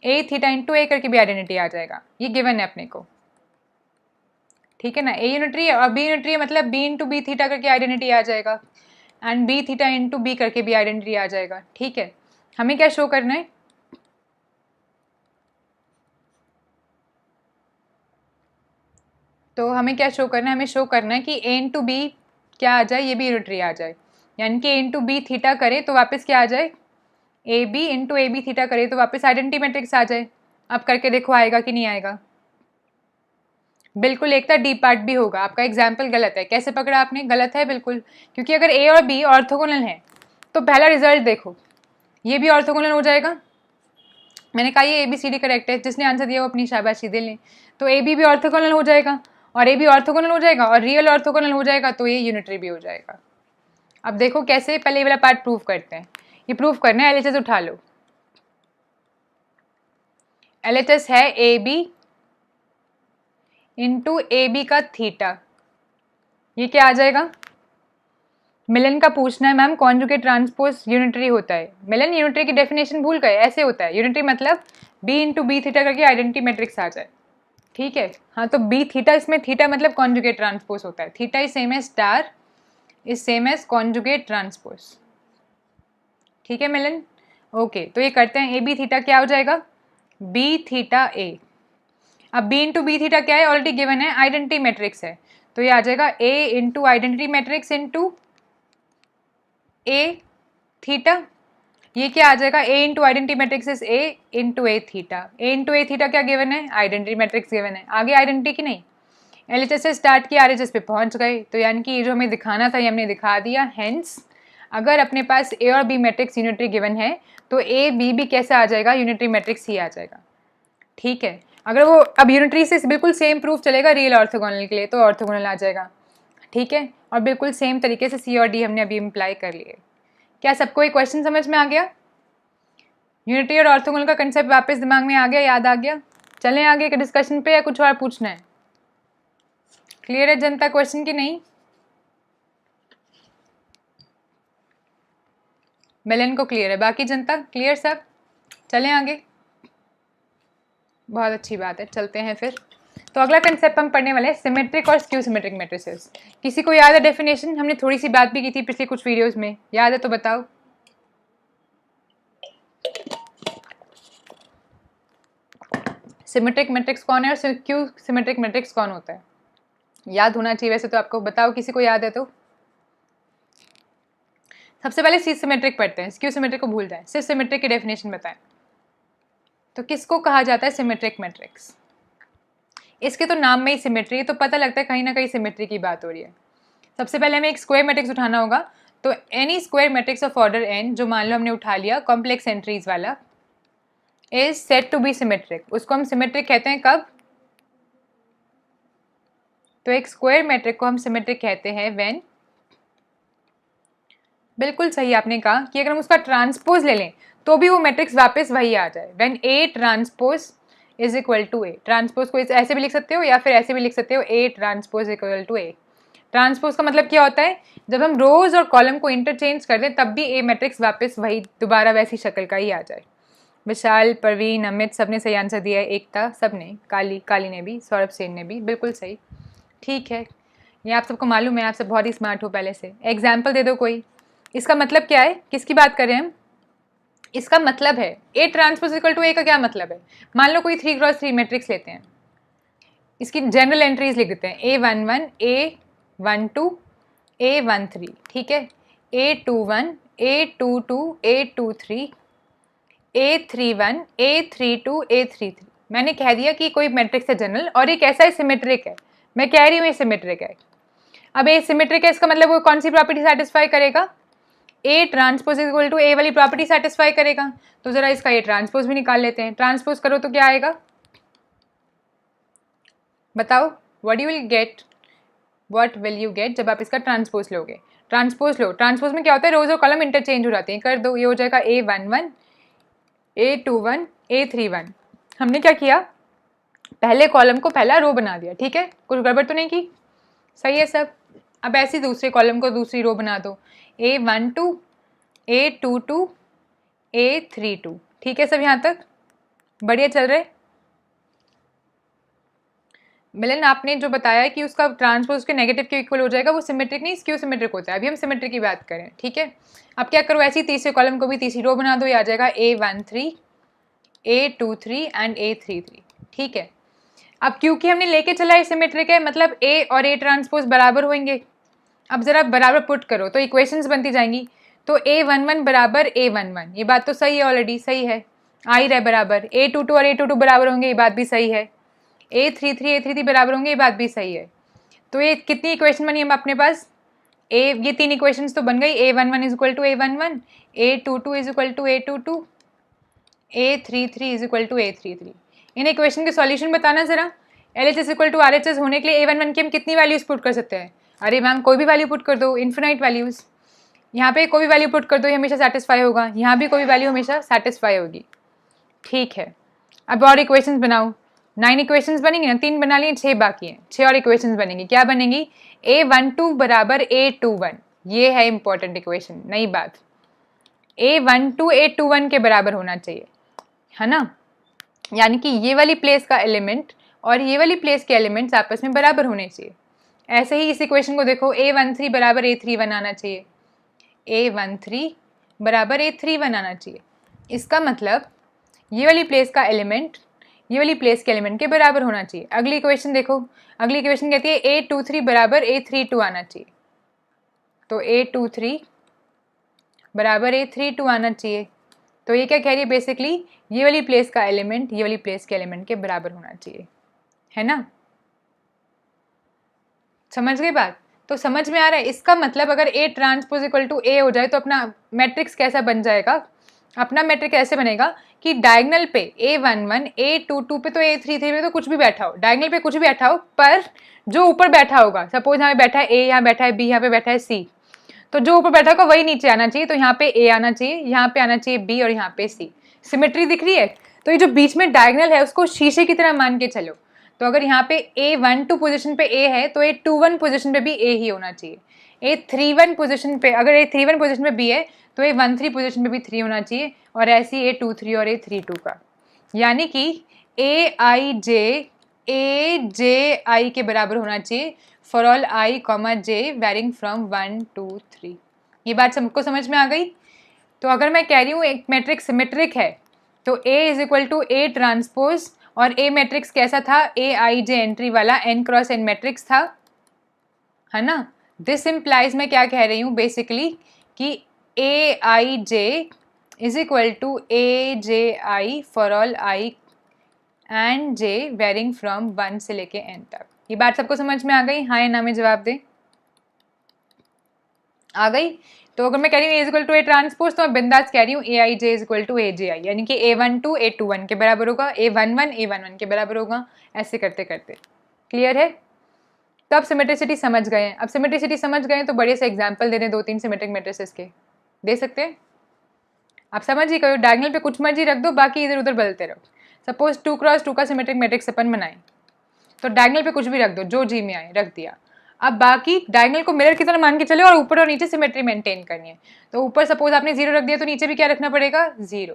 Speaker 1: ए थीटा इंटू ए करके भी आइडेंटिटी आ जाएगा। ये गिवन है अपने को। ठीक है ना, ए यूनिटरी है और बी यूनिटरी है, मतलब बी इंटू बी थीटा करके आइडेंटिटी आ जाएगा, and B theta into B करके भी आइडेंटिटी आ जाएगा। ठीक है, हमें क्या शो करना है? तो हमें क्या शो करना है? हमें शो करना है कि ए इंटू बी क्या आ जाए? ये भी यूनिटरी आ जाए, यानी कि ए इंटू बी थीटा करे तो वापस क्या आ जाए? A B into A B theta करे तो वापस आइडेंटिटी मैट्रिक्स आ जाए। अब करके देखो आएगा कि नहीं आएगा? बिल्कुल, एक था डी पार्ट भी होगा। आपका एग्जाम्पल गलत है। कैसे पकड़ा आपने? गलत है बिल्कुल, क्योंकि अगर ए और बी ऑर्थोगोनल है तो पहला रिजल्ट देखो, ये भी ऑर्थोगोनल हो जाएगा। मैंने कहा ये A B C D correct है, जिसने आंसर दिया वो अपनी शाबाशी दे लें। तो ए बी भी ऑर्थोगोनल हो जाएगा, और ए बी ऑर्थोगोनल हो जाएगा और रियल ऑर्थोगोनल हो जाएगा, तो ये यूनिटरी भी हो जाएगा। अब देखो कैसे, पहले ये वाला पार्ट प्रूव करते हैं। ये प्रूव करना है, एलएचएस उठा लो। एलएचएस है A B into A B का थीटा, ये क्या आ जाएगा? मिलन का पूछना है मैम, कॉन्जुगेट ट्रांसपोज यूनिटरी होता है। मिलन यूनिटरी की डेफिनेशन भूल गए? ऐसे होता है यूनिटरी, मतलब बी इंटू बी थीटा करके आइडेंटिटी मैट्रिक्स आ जाए। ठीक है, हाँ, तो बी थीटा, इसमें थीटा मतलब कॉन्जुगेट ट्रांसपोज होता है। Theta is same as star is same as conjugate transpose. ठीक है मिलन, ओके। तो ये करते हैं, ए बी थीटा क्या हो जाएगा? B theta A. अब बी इंटू बी थीटा क्या है? ऑलरेडी गिवन है, आइडेंटिटी मैट्रिक्स है, तो ये आ जाएगा A into identity matrix into A theta. ये क्या आ जाएगा? A into identity matrix is A into A theta. A into A theta क्या गिवन है? आइडेंटिटी मैट्रिक्स गिवन है। आगे आइडेंटिटी की नहीं, एलएचएस से स्टार्ट किया, आरएचएस पे पहुंच गए, तो यानी कि ये जो हमें दिखाना था ये हमने दिखा दिया। हेंस अगर अपने पास ए और बी मैट्रिक्स यूनिटरी गिवन है तो ए बी भी कैसा आ जाएगा? यूनिटरी मैट्रिक्स ही आ जाएगा। ठीक है, अगर वो अब यूनिटरी से बिल्कुल सेम प्रूफ चलेगा रियल ऑर्थोगोनल के लिए तो ऑर्थोगोनल आ जाएगा। ठीक है, और बिल्कुल सेम तरीके से सी और डी हमने अभी इम्प्लाई कर लिए। क्या सबको एक क्वेश्चन समझ में आ गया? यूनिटरी और ऑर्थोगोनल का कंसेप्ट वापस दिमाग में आ गया, याद आ गया? चलें आगे के डिस्कशन पे, या कुछ और पूछना है? क्लियर है जनता क्वेश्चन की नहीं? मिलन को क्लियर है, बाकी जनता क्लियर सब? चलें आगे, बहुत अच्छी बात है, चलते हैं फिर। तो अगला कंसेप्ट हम पढ़ने वाले हैं सिमेट्रिक और स्क्यू सिमेट्रिक मैट्रिसेस। किसी को याद है डेफिनेशन? हमने थोड़ी सी बात भी की थी पिछले कुछ वीडियोस में, याद है तो बताओ। सिमेट्रिक मैट्रिक्स कौन है और स्क्यू सिमेट्रिक मैट्रिक्स कौन होता है? याद होना चाहिए वैसे तो आपको, बताओ किसी को याद है तो। सबसे पहले सी सिमेट्रिक पढ़ते हैं, स्क्यू सिमेट्रिक को भूल जाए, सिर्फ सिमेट्रिक की डेफिनेशन बताएं। तो किसको कहा जाता है सिमेट्रिक मैट्रिक्स? इसके तो नाम में ही सिमेट्री है, तो पता लगता है कहीं ना कहीं सिमेट्री की बात हो रही है। सबसे पहले हमें एक स्क्वायर मैट्रिक्स उठाना होगा। तो any square matrix of order n, जो मान लो हमने उठा लिया कॉम्प्लेक्स एंट्रीज वाला, is said to be symmetric. उसको हम सिमेट्रिक कहते हैं कब? तो एक स्क्वायर मैट्रिक को हम सिमेट्रिक कहते हैं व्हेन, बिल्कुल सही आपने कहा कि अगर हम उसका ट्रांसपोज ले लें तो भी वो मैट्रिक्स वापस वही आ जाए, when A transpose is equal to A. Transpose को ऐसे भी लिख सकते हो या फिर ऐसे भी लिख सकते हो, A transpose equal to A. Transpose का मतलब क्या होता है? जब हम रोज और कॉलम को इंटरचेंज कर दें तब भी ए मैट्रिक्स वापस वही दोबारा वैसी शक्ल का ही आ जाए। विशाल, परवीन, अमित सब ने सही आंसर दिया है, एकता सब ने, काली ने भी, सौरभ सेन ने भी, बिल्कुल सही। ठीक है, ये आप सबको मालूम है, आप सब बहुत ही स्मार्ट हो पहले से। एग्जाम्पल दे दो कोई। इसका मतलब क्या है, किसकी बात कर रहे हैं हम? इसका मतलब है ए ट्रांसपोज इक्वल टू ए का क्या मतलब है? मान लो कोई 3x3 मैट्रिक्स लेते हैं, इसकी जनरल एंट्रीज लिख देते हैं, A11, A12, A13, ठीक है, A21, A22, A23, A31, A32, A33। मैंने कह दिया कि कोई मैट्रिक्स है जनरल और एक ऐसा सिमेट्रिक है, मैं कह रही हूँ ये सिमेट्रिक है। अब ए सिमेट्रिक है, इसका मतलब वो कौन सी प्रॉपर्टी सेटिस्फाई करेगा? ए ट्रांसपोज इक्वल टू ए वाली प्रॉपर्टी सेटिस्फाई करेगा। तो जरा इसका ए ट्रांसपोज भी निकाल लेते हैं। ट्रांसपोज करो तो क्या आएगा बताओ? What you will get, what will you get जब आप इसका ट्रांसपोज लोगे? ट्रांसपोज लो, ट्रांसपोज में क्या होता है, रोज और कॉलम इंटरचेंज हो जाते हैं, कर दो, ये हो जाएगा A11, A21, A31। हमने क्या किया, पहले कॉलम को पहला रो बना दिया, ठीक है, कुछ गड़बड़ तो नहीं की, सही है सब। अब ऐसे दूसरे कॉलम को दूसरी रो बना दो, A12, A22, A32, ठीक है सब यहाँ तक बढ़िया चल रहे। मिलन, आपने जो बताया कि उसका ट्रांसपोज के नेगेटिव के इक्वल हो जाएगा, वो सिमेट्रिक नहीं स्क्यू सिमेट्रिक होता है। अभी हम सिमेट्रिक की बात करें, ठीक है। अब क्या करो, ऐसी तीसरे कॉलम को भी तीसरी रो बना दो, ये आ जाएगा A13, A23 एंड A33, ठीक है। अब क्योंकि हमने लेके चला है सिमेट्रिक है, मतलब ए और ए ट्रांसपोज बराबर होंगे। अब जरा बराबर पुट करो तो इक्वेशंस बनती जाएंगी। तो A11 बराबर A11, ये बात तो सही है, ऑलरेडी सही है, आ ही रहा बराबर। A22 और A22 बराबर होंगे, ये बात भी सही है। A33 बराबर होंगे, ये बात भी सही है। तो ये कितनी इक्वेशन बनी हम अपने पास? ये तीन इक्वेशंस तो बन गई। A11 is equal to A11, A22 is equal to A22, A33 is equal to A33। इन इक्वेशन के सॉल्यूशन बताना जरा। LHS इक्वल टू RHS होने के लिए A11 की हम कितनी वैल्यूज पुट कर सकते हैं? अरे मैम कोई भी वैल्यू पुट कर दो, इन्फिनाइट वैल्यूज। यहाँ पे कोई भी वैल्यू पुट कर दो, ये हमेशा सेटिस्फाई होगा, यहाँ भी कोई वैल्यू हमेशा सेटिस्फाई होगी, ठीक है। अब और इक्वेशंस बनाओ, 9 इक्वेशंस बनेंगी ना, 3 बना लिए, 6 बाकी हैं, 6 और इक्वेशंस बनेंगी। क्या बनेंगी? A12 बराबर A21, ये है इंपॉर्टेंट इक्वेशन, नई बात। A12 A21 के बराबर होना चाहिए, है ना, यानी कि ये वाली प्लेस का एलिमेंट और ये वाली प्लेस के एलिमेंट्स आपस में बराबर होने चाहिए। ऐसे ही इस इक्वेशन को देखो, A13 बराबर A31 आना चाहिए, A13 बराबर A31 आना चाहिए। इसका मतलब ये वाली प्लेस का एलिमेंट ये वाली प्लेस के एलिमेंट के बराबर होना चाहिए। अगली इक्वेशन देखो, अगली इक्वेशन कहती है A23 बराबर A32 आना चाहिए। तो A23 बराबर A32 आना चाहिए। तो ये क्या कह रही है, बेसिकली ये वाली प्लेस का एलिमेंट ये वाली प्लेस के एलिमेंट के बराबर होना चाहिए, है ना। समझ गए बात? तो समझ में आ रहा है। इसका मतलब अगर A transpose equal to A हो जाए तो अपना मैट्रिक्स कैसा बन जाएगा? अपना मैट्रिक्स ऐसे बनेगा कि डायगोनल पे A11, A22 पे तो A33 पे तो कुछ भी बैठा हो, डायगोनल पे कुछ भी बैठा हो, पर जो ऊपर बैठा होगा, सपोज यहाँ पे बैठा है A, यहाँ बैठा है B, यहाँ पे बैठा है C, तो जो ऊपर बैठा होगा वही नीचे आना चाहिए। तो यहाँ पे A आना चाहिए, यहाँ पे आना चाहिए B और यहाँ पे C। सिमेट्री दिख रही है? तो ये जो बीच में डायगोनल है उसको शीशे की तरह मान के चलो। तो अगर यहाँ पे A12 पोजीशन पे A है तो A21 पोजीशन पे भी A ही होना चाहिए। A31 पोजीशन पे, अगर A31 पोजीशन पे B है तो ये 1 3 पोजीशन पे भी 3 होना चाहिए, और ऐसी ए 2 3 और ए 3 2 का, यानी कि ए आई जे आई के बराबर होना चाहिए for all i comma j varying from 1 2 3। ये बात सबको समझ में आ गई? तो अगर मैं कह रही हूँ एक मैट्रिक्स सिमेट्रिक है तो A is equal to A transpose, और ए मैट्रिक्स कैसा था? ए आई जे एंट्री वाला n क्रॉस n मैट्रिक्स था, है ना? दिस इम्प्लाइज मैं क्या कह रही हूँ बेसिकली कि A I J is equal to A J I for all I and J varying from 1 से लेके n तक। ये बात सबको समझ में आ गई? हाँ या ना में जवाब दें। आ गई? तो अगर मैं कह रही हूँ A is equal to A transpose, तो मैं बिंदास कह रही हूँ A I J is equal to A J I, यानी कि A12 A21 के बराबर होगा, A11 A11 के बराबर होगा, ऐसे करते करते। क्लियर है? तो अब सिमेट्रिसिटी समझ गए हैं। अब सिमेट्रिसिटी समझ गए तो बड़े से एग्जाम्पल दे दें 2-3 सिमेट्रिक मैट्रिसेस के, दे सकते हैं? आप समझ ही करो, डायगोनल पे कुछ मर्जी रख दो, बाकी इधर उधर बदलते रहो। सपोज 2 क्रॉस 2 का सिमेट्रिक मैट्रिक्स अपन बनाए, तो डायगोनल पे कुछ भी रख दो, जो जी में आए रख दिया। अब बाकी डायगोनल को मिरर की तरह मान के चले और ऊपर और नीचे सिमेट्री मेंटेन करनी है। तो ऊपर सपोज आपने 0 रख दिया तो नीचे भी क्या रखना पड़ेगा? 0।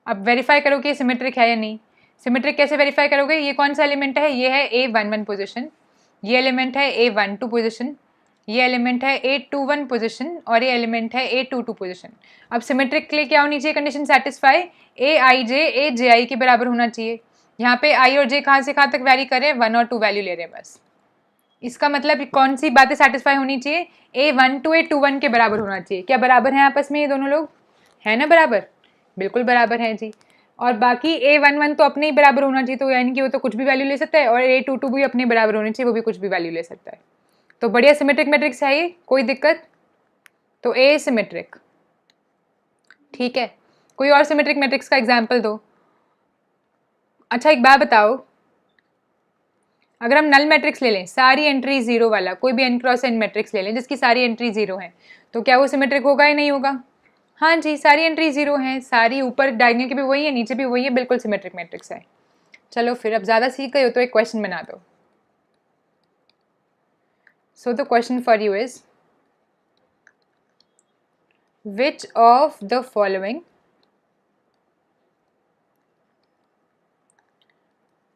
Speaker 1: अब वेरीफाई करो कि ये सिमेट्रिक है या नहीं। सिमेट्रिक कैसे वेरीफाई करोगे? ये कौन सा एलिमेंट है? ये है A11 पोजिशन, ये एलिमेंट है A12 पोजिशन, ये एलिमेंट है A21 पोजिशन, और ये एलिमेंट है A22 पोजिशन। अब सिमेट्रिक के लिए क्या होनी चाहिए कंडीशन? सेटिस्फाई ए आई जे ए जे आई के बराबर होना चाहिए। यहाँ पे आई और जे कहाँ से कहाँ तक वैरी कर रहे हैं? 1 और 2 वैल्यू ले रहे हैं बस। इसका मतलब कौन सी बातें सेटिस्फाई होनी चाहिए? A12 A21 के बराबर होना चाहिए। क्या बराबर हैं आपस में ये दोनों लोग? है ना बराबर? बिल्कुल बराबर हैं जी। और बाकी A11 तो अपने ही बराबर होना चाहिए, तो यानी कि वो तो कुछ भी वैल्यू ले सकता है, और A22 भी अपने बराबर होने चाहिए, वो भी कुछ भी वैल्यू ले सकता है। तो बढ़िया सिमेट्रिक मैट्रिक्स है ये, कोई दिक्कत? तो ए सिमेट्रिक, ठीक है। कोई और सिमेट्रिक मैट्रिक्स का एग्जाम्पल दो। अच्छा एक बात बताओ, अगर हम नल मैट्रिक्स ले लें, सारी एंट्री 0 वाला, कोई भी n क्रॉस n मैट्रिक्स ले लें जिसकी सारी एंट्री 0 है, तो क्या वो सिमेट्रिक होगा या नहीं होगा? हाँ जी, सारी एंट्री 0 है, सारी ऊपर डायगोनल की भी वही है, नीचे भी वही है, बिल्कुल सिमेट्रिक मैट्रिक्स है। चलो फिर अब ज़्यादा सीख गए हो तो एक क्वेश्चन बना दो। So the question for you is, which of the following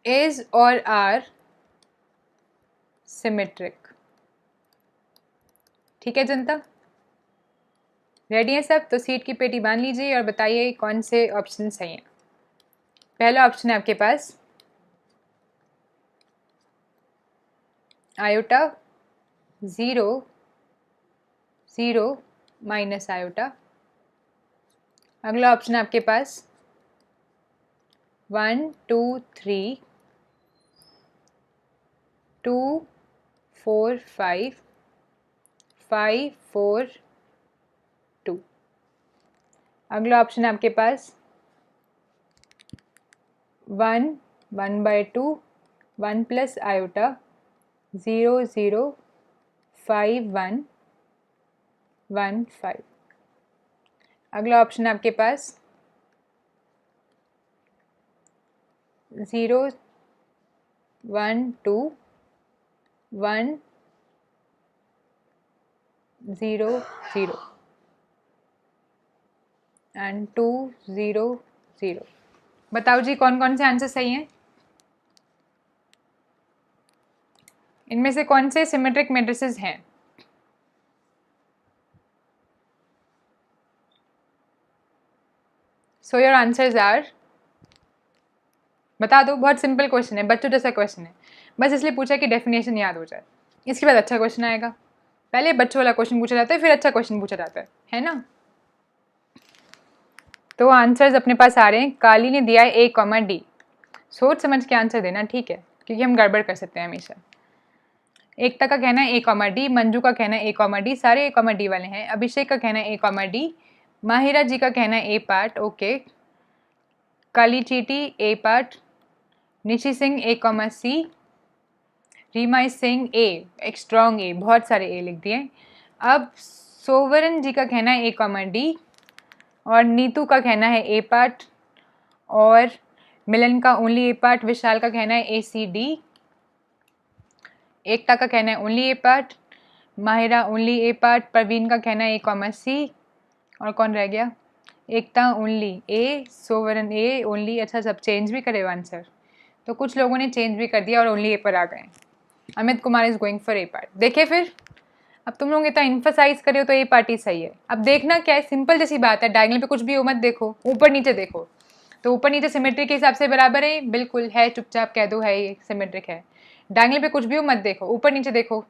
Speaker 1: is or are symmetric? ठीक है जनता, रेडी है सब? तो सीट की पेटी बांध लीजिए और बताइए कौन से ऑप्शन सही हैं। पहला ऑप्शन है आपके पास आयोटा 0 0 माइनस आयोटा। अगला ऑप्शन है आपके पास 1 2 3 2 4 5 5 4 2। अगला ऑप्शन है आपके पास 1 1 बाय 2 1 प्लस आयोटा 0 0 5 1 1 5। अगला ऑप्शन है आपके पास 0 1 2 1 0 0 एंड 2 0 0। बताओ जी कौन कौन से आंसर सही हैं? इनमें से कौन से सिमेट्रिक मैट्रिसेस हैं? सो योर आंसर्स आर, बता दो। बहुत सिंपल क्वेश्चन है, बच्चों जैसा क्वेश्चन है, बस इसलिए पूछा कि डेफिनेशन याद हो जाए। इसके बाद अच्छा क्वेश्चन आएगा। पहले बच्चों वाला क्वेश्चन पूछा जाता है, फिर अच्छा क्वेश्चन पूछा जाता है ना? तो आंसर्स अपने पास आ रहे हैं। काली ने दिया है A, D। सोच समझ के आंसर देना, ठीक है, क्योंकि हम गड़बड़ कर सकते हैं हमेशा। एकता का कहना है A, D, मंजू का कहना है A, D, सारे A, D वाले हैं। अभिषेक का कहना है A, D, माहिरा जी का कहना है A पार्ट, ओके। काली चीटी A part, Nishi Singh A, C, Reema Singh A, एक स्ट्रॉन्ग A, बहुत सारे A लिख दिए। अब सोवरन जी का कहना है A, D, और नीतू का कहना है A पार्ट, और मिलन का ओनली A पार्ट, विशाल का कहना है AC, D, एकता का कहना है only A part, Mahira only A part, Parveen का कहना है A, C, और कौन रह गया? एकता only A, sovereign A only. अच्छा, सब चेंज भी करे आंसर, तो कुछ लोगों ने चेंज भी कर दिया और ओनली ए पर आ गए। Amit Kumar is going for A part. देखिए फिर, अब तुम लोग इतना इन्फोसाइज करे हो तो ए पार्टी सही है। अब देखना क्या है, सिंपल जैसी बात है, डायगोनल पे कुछ भी हो मत देखो, ऊपर नीचे देखो। तो ऊपर नीचे सिमेट्रिक के हिसाब से बराबर है, बिल्कुल है, चुपचाप कह दो है, ये सिमेट्रिक है। डायगोनल पे कुछ भी हो मत देखो, ऊपर नीचे देखो।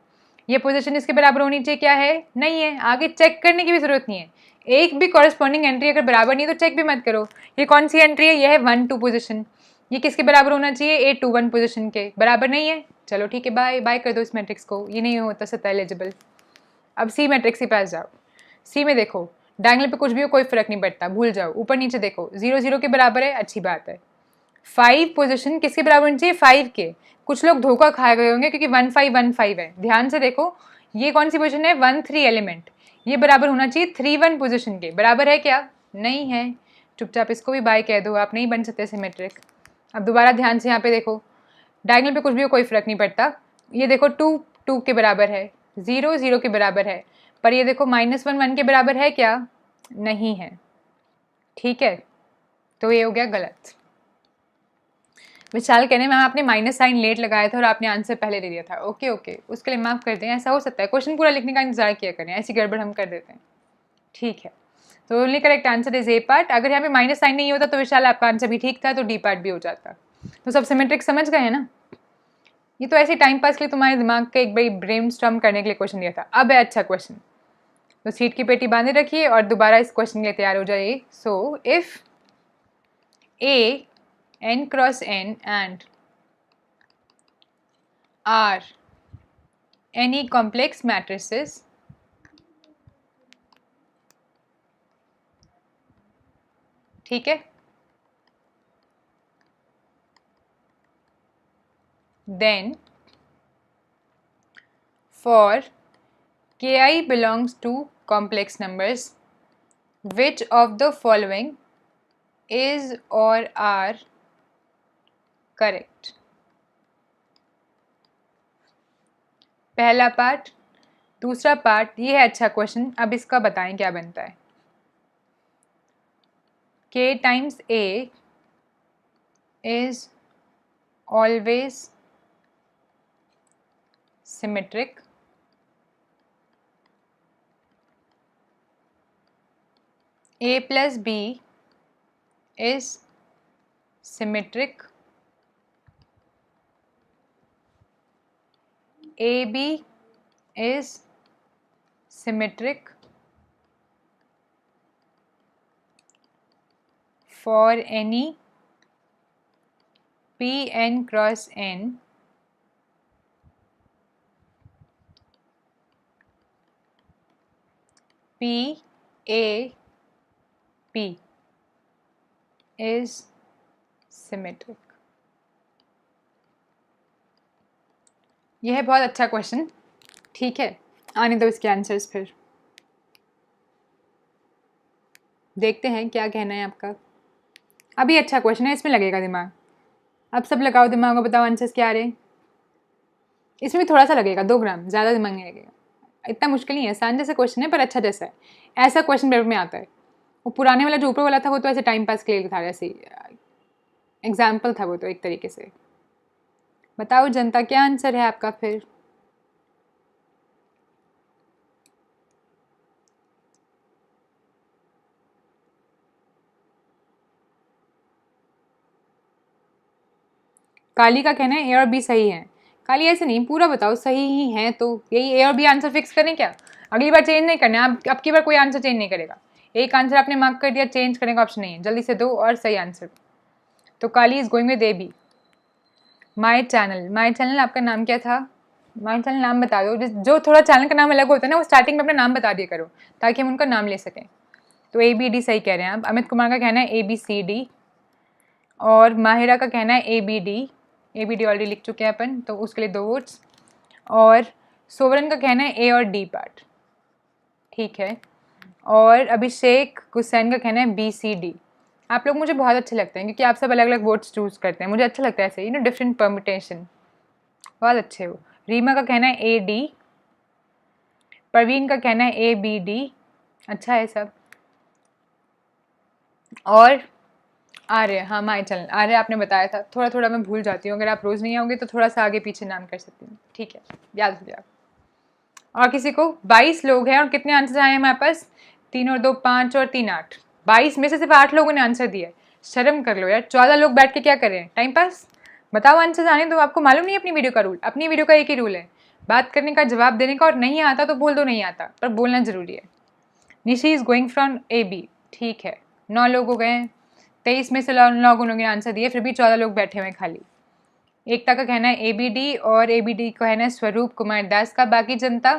Speaker 1: ये पोजीशन इसके बराबर होनी चाहिए, क्या है? नहीं है। आगे चेक करने की भी जरूरत नहीं है। एक भी कॉरेस्पॉन्डिंग एंट्री अगर बराबर नहीं है तो चेक भी मत करो। ये कौन सी एंट्री है? ये है 1 2 पोजीशन। ये किसके बराबर होना चाहिए? ए 2 1 पोजीशन के बराबर नहीं है। चलो ठीक है, बाय बाय कर दो इस मैट्रिक्स को, ये नहीं होता सत्ता एलिजिबल। अब सी मैट्रिक्स के पास जाओ। सी में देखो, डायगोनल पे कुछ भी हो कोई फर्क नहीं पड़ता, भूल जाओ। ऊपर नीचे देखो, 0 0 के बराबर है, अच्छी बात है। 5 पोजीशन किसके बराबर होनी चाहिए? 5 के। कुछ लोग धोखा खाए गए होंगे क्योंकि 1 5 1 5 है। ध्यान से देखो, ये कौन सी पोजीशन है? 1 3 एलिमेंट। ये बराबर होना चाहिए 3 1 पोजीशन के। बराबर है क्या? नहीं है। चुपचाप इसको भी बाय कह दो, आप नहीं बन सकते सिमेट्रिक। अब दोबारा ध्यान से यहाँ पे देखो, डायगोनल पे कुछ भी हो कोई फर्क नहीं पड़ता। ये देखो 2 2 के बराबर है, 0 0 के बराबर है, पर ये देखो -1 1 के बराबर है क्या? नहीं है। ठीक है, तो ये हो गया गलत। विशाल कहने में आपने माइनस साइन लेट लगाया था और आपने आंसर पहले दे दिया था। ओके ओके, उसके लिए माफ कर दें, ऐसा हो सकता है। क्वेश्चन पूरा लिखने का इंतजार किया करें, ऐसी गड़बड़ हम कर देते हैं। ठीक है, तो only correct answer is a part. अगर यहाँ पे माइनस साइन नहीं होता तो विशाल आपका आंसर भी ठीक था, तो डी पार्ट भी हो जाता। तो सब सिमेट्रिक समझ गए हैं ना? ये तो ऐसे टाइम पास के लिए तुम्हारे दिमाग के एक बड़ी ब्रेन स्टॉर्म करने के लिए क्वेश्चन दिया था। अब है अच्छा क्वेश्चन, तो सीट की पेटी बांधे रखिए और दोबारा इस क्वेश्चन के लिए तैयार हो जाइए। So if A n cross n and are any complex matrices ठीक है, then for ki belongs to complex numbers, which of the following is or are correct? पहला पार्ट। दूसरा पार्ट ये है अच्छा क्वेश्चन, अब इसका बताएं क्या बनता है। k times a is always symmetric, a plus b is symmetric, AB is symmetric for any Pn cross n P A P is symmetric। यह है बहुत अच्छा क्वेश्चन। ठीक है, आने दो इसके आंसर्स, फिर देखते हैं क्या कहना है आपका। अभी अच्छा क्वेश्चन है, इसमें लगेगा दिमाग। अब सब लगाओ दिमाग और बताओ आंसर्स क्या आ रहे हैं। इसमें भी थोड़ा सा लगेगा, 2 ग्राम, ज़्यादा दिमाग नहीं लगेगा। इतना मुश्किल नहीं है, आसान जैसे क्वेश्चन है पर अच्छा जैसा है। ऐसा क्वेश्चन पेपर में आता है। वो पुराने वाला जो ऊपर वाला था वो तो ऐसे टाइम पास के लिए था, ऐसे एग्जाम्पल था वो तो एक तरीके से। बताओ जनता, क्या आंसर है आपका फिर? काली का कहना है ए और बी सही है। काली ऐसे नहीं, पूरा बताओ, सही ही है तो यही ए और बी आंसर फिक्स करें क्या? अगली बार चेंज नहीं करना, अब की बार कोई आंसर चेंज नहीं करेगा। एक आंसर आपने मार्क कर दिया, चेंज करने का ऑप्शन नहीं है, जल्दी से दो और सही आंसर। तो Kali is going with A B. My channel आपका नाम क्या था? माई चैनल नाम बता दो, जो थोड़ा चैनल का नाम अलग होता है ना, वो स्टार्टिंग में अपना नाम बता दिया करो ताकि हम उनका नाम ले सकें। तो ए बी डी सही कह रहे हैं आप। अमित कुमार का कहना है ए बी सी डी, और माहिरा का कहना है ए बी डी ऑलरेडी लिख चुके हैं अपन, तो उसके लिए 2 वोट्स। और सोवरन का कहना है ए और डी पार्ट। ठीक है, और अभिषेक हुसैन का कहना है बी सी डी। आप लोग मुझे बहुत अच्छे लगते हैं क्योंकि आप सब अलग अलग वोट्स चूज़ करते हैं, मुझे अच्छा लगता है ऐसे, डिफरेंट परम्यूटेशन, बहुत अच्छे हो। रीमा का कहना है ए डी, परवीन का कहना है ए बी डी, अच्छा है सब। और आर्य, हाँ माय चैनल आर्य आपने बताया था, थोड़ा थोड़ा मैं भूल जाती हूँ, अगर आप रोज़ नहीं आओगे तो थोड़ा सा आगे पीछे नाम कर सकती हूँ, ठीक है, याद हो गया। और किसी को 22 लोग हैं और कितने आंसर आए हैं हमारे पास, 3 और 2 5 और 3 8, 22 में से सिर्फ 8 लोगों ने आंसर दिया है, शर्म कर लो यार, 14 लोग बैठ के क्या कर रहे हैं, टाइम पास। बताओ आंसर आने दो, आपको मालूम नहीं अपनी वीडियो का रूल, अपनी वीडियो का एक ही रूल है, बात करने का, जवाब देने का, और नहीं आता तो बोल दो नहीं आता, पर बोलना जरूरी है। Nishi is going from A B, ठीक है, 9 लोग हो गए हैं, 23 में से 9 लोगों ने आंसर दिए, फिर भी 14 लोग बैठे हुए हैं खाली। एकता का कहना है ABD और ABD का कहना है स्वरूप कुमार दास का। बाकी जनता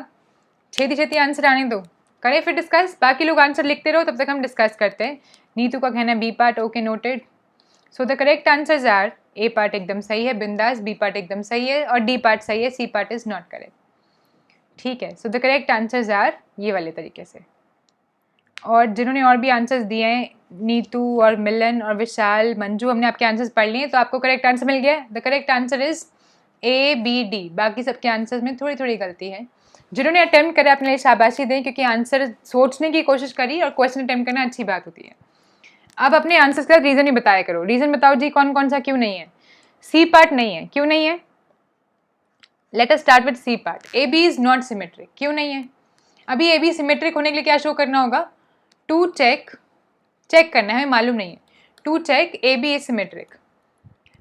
Speaker 1: छेती छेती आंसर आने दो, करें फिर डिस्कस, बाकी लोग आंसर लिखते रहो तब तक हम डिस्कस करते हैं। नीतू का कहना है B part, okay noted. So the correct answers are A part एकदम सही है बिंदास, B पार्ट एकदम सही है और D पार्ट सही है, C part is not correct, ठीक है। So the correct answers are ये वाले तरीके से। और जिन्होंने और भी आंसर्स दिए हैं, नीतू और मिलन और विशाल, मंजू, हमने आपके आंसर्स पढ़ लिए, तो आपको करेक्ट आंसर मिल गया। The correct answer is ABD, बाकी सबके आंसर्स में थोड़ी थोड़ी गलती है। जिन्होंने अटेम्प्ट करा अपने लिए शाबाशी दें, क्योंकि आंसर सोचने की कोशिश करी और क्वेश्चन अटेम्प्ट करना अच्छी बात होती है। अब अपने आंसर्स का रीज़न ही बताया करो, रीज़न बताओ जी कौन कौन सा क्यों नहीं है। सी पार्ट नहीं है, क्यों नहीं है, let us start with C part. AB is not symmetric, क्यों नहीं है। अभी AB सिमेट्रिक होने के लिए क्या शो करना होगा, टू चेक करना है, हमें मालूम नहीं है, to check AB is symmetric.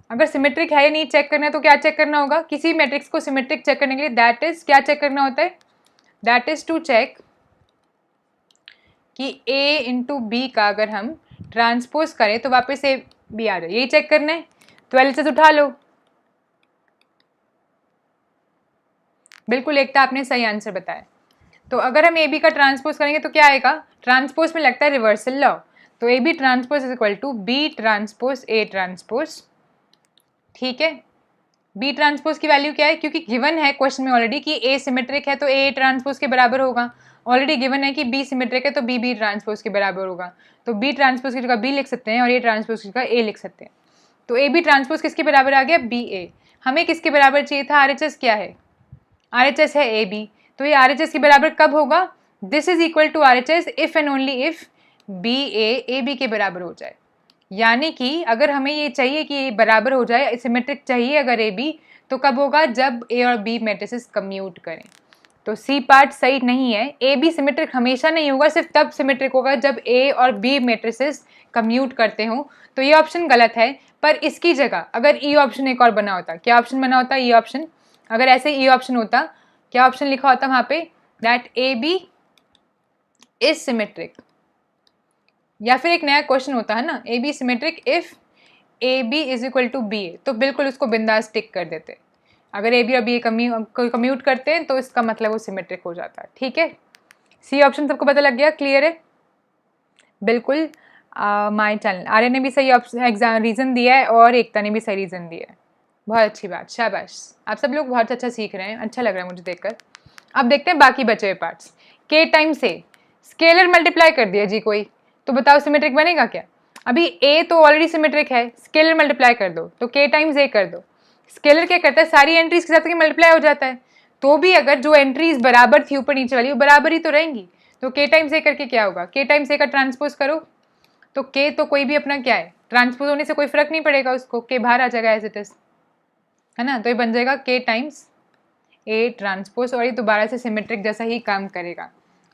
Speaker 1: अगर सिमेट्रिक है या नहीं चेक करना है तो क्या चेक करना होगा, किसी मैट्रिक्स को सिमेट्रिक चेक करने के लिए दैट इज क्या चेक करना होता है, दैट इज टू चेक कि A इंटू बी का अगर हम ट्रांसपोज करें तो वापस A B आ जाए, यही चेक करना है। तो LHS उठा लो, बिल्कुल एकता आपने सही आंसर बताया। तो अगर हम AB का ट्रांसपोज करेंगे तो क्या आएगा, ट्रांसपोज में लगता है रिवर्सल लॉ, तो AB transpose is equal to B transpose A transpose, ठीक है। B ट्रांसपोज की वैल्यू क्या है, क्योंकि गिवन है क्वेश्चन में ऑलरेडी कि A सिमेट्रिक है तो A ट्रांसपोज के बराबर होगा, ऑलरेडी गिवन है कि B सिमेट्रिक है तो B ट्रांसपोज के बराबर होगा, तो B ट्रांसपोज की जगह B लिख सकते हैं और A ट्रांसपोज की जगह A लिख सकते हैं। तो AB ट्रांसपोज किसके बराबर आ गया, BA। हमें किसके बराबर चाहिए था, RHS क्या है, RHS है AB, तो ये RHS के बराबर कब होगा, this is equal to RHS if and only if BA AB के बराबर हो जाए। यानी कि अगर हमें ये चाहिए कि ये बराबर हो जाए, सिमेट्रिक चाहिए अगर AB, तो कब होगा, जब A और B मैट्रिसेस कम्यूट करें। तो C पार्ट सही नहीं है, AB सिमेट्रिक हमेशा नहीं होगा, सिर्फ तब सिमेट्रिक होगा जब A और B मैट्रिसेस कम्यूट करते हो, तो ये ऑप्शन गलत है। पर इसकी जगह अगर E ऑप्शन एक और बना होता, क्या ऑप्शन बना होता, E ऑप्शन, अगर ऐसे E ऑप्शन होता, क्या ऑप्शन लिखा होता वहाँ पे, दैट AB इज सिमेट्रिक, या फिर एक नया क्वेश्चन होता है ना, AB symmetric if AB is equal to BA, तो बिल्कुल उसको बिंदास टिक कर देते। अगर AB और BA कम्यूट करते हैं तो इसका मतलब वो सिमेट्रिक हो जाता है, ठीक है। C ऑप्शन सबको पता लग गया, क्लियर है, बिल्कुल। माय चैनल आर्य ने भी सही एग्जाम रीज़न दिया है और एकता ने भी सही रीज़न दिया है, बहुत अच्छी बात, शाबाश, आप सब लोग बहुत अच्छा सीख रहे हैं, अच्छा लग रहा है मुझे देखकर। अब देखते हैं बाकी बचे हुए पार्ट्स। K टाइम से स्केलर मल्टीप्लाई कर दिया जी कोई, तो बताओ सिमेट्रिक बनेगा क्या, अभी A तो ऑलरेडी सिमेट्रिक है, स्केलर मल्टीप्लाई कर दो तो K टाइम्स A कर दो। स्केलर क्या करता है, सारी एंट्रीज के साथ मल्टीप्लाई हो जाता है, तो भी अगर जो एंट्रीज बराबर थी ऊपर नीचे वाली वो बराबर ही तो रहेंगी, तो K टाइम्स A करके क्या होगा, K टाइम्स A का ट्रांसपोज करो, तो K तो कोई भी अपना क्या है, ट्रांसपोज होने से कोई फर्क नहीं पड़ेगा उसको, K बाहर आ जाएगा एज इट इज, है ना, तो ये बन जाएगा K टाइम्स A ट्रांसपोज, और ये दोबारा से सिमेट्रिक जैसा ही काम करेगा।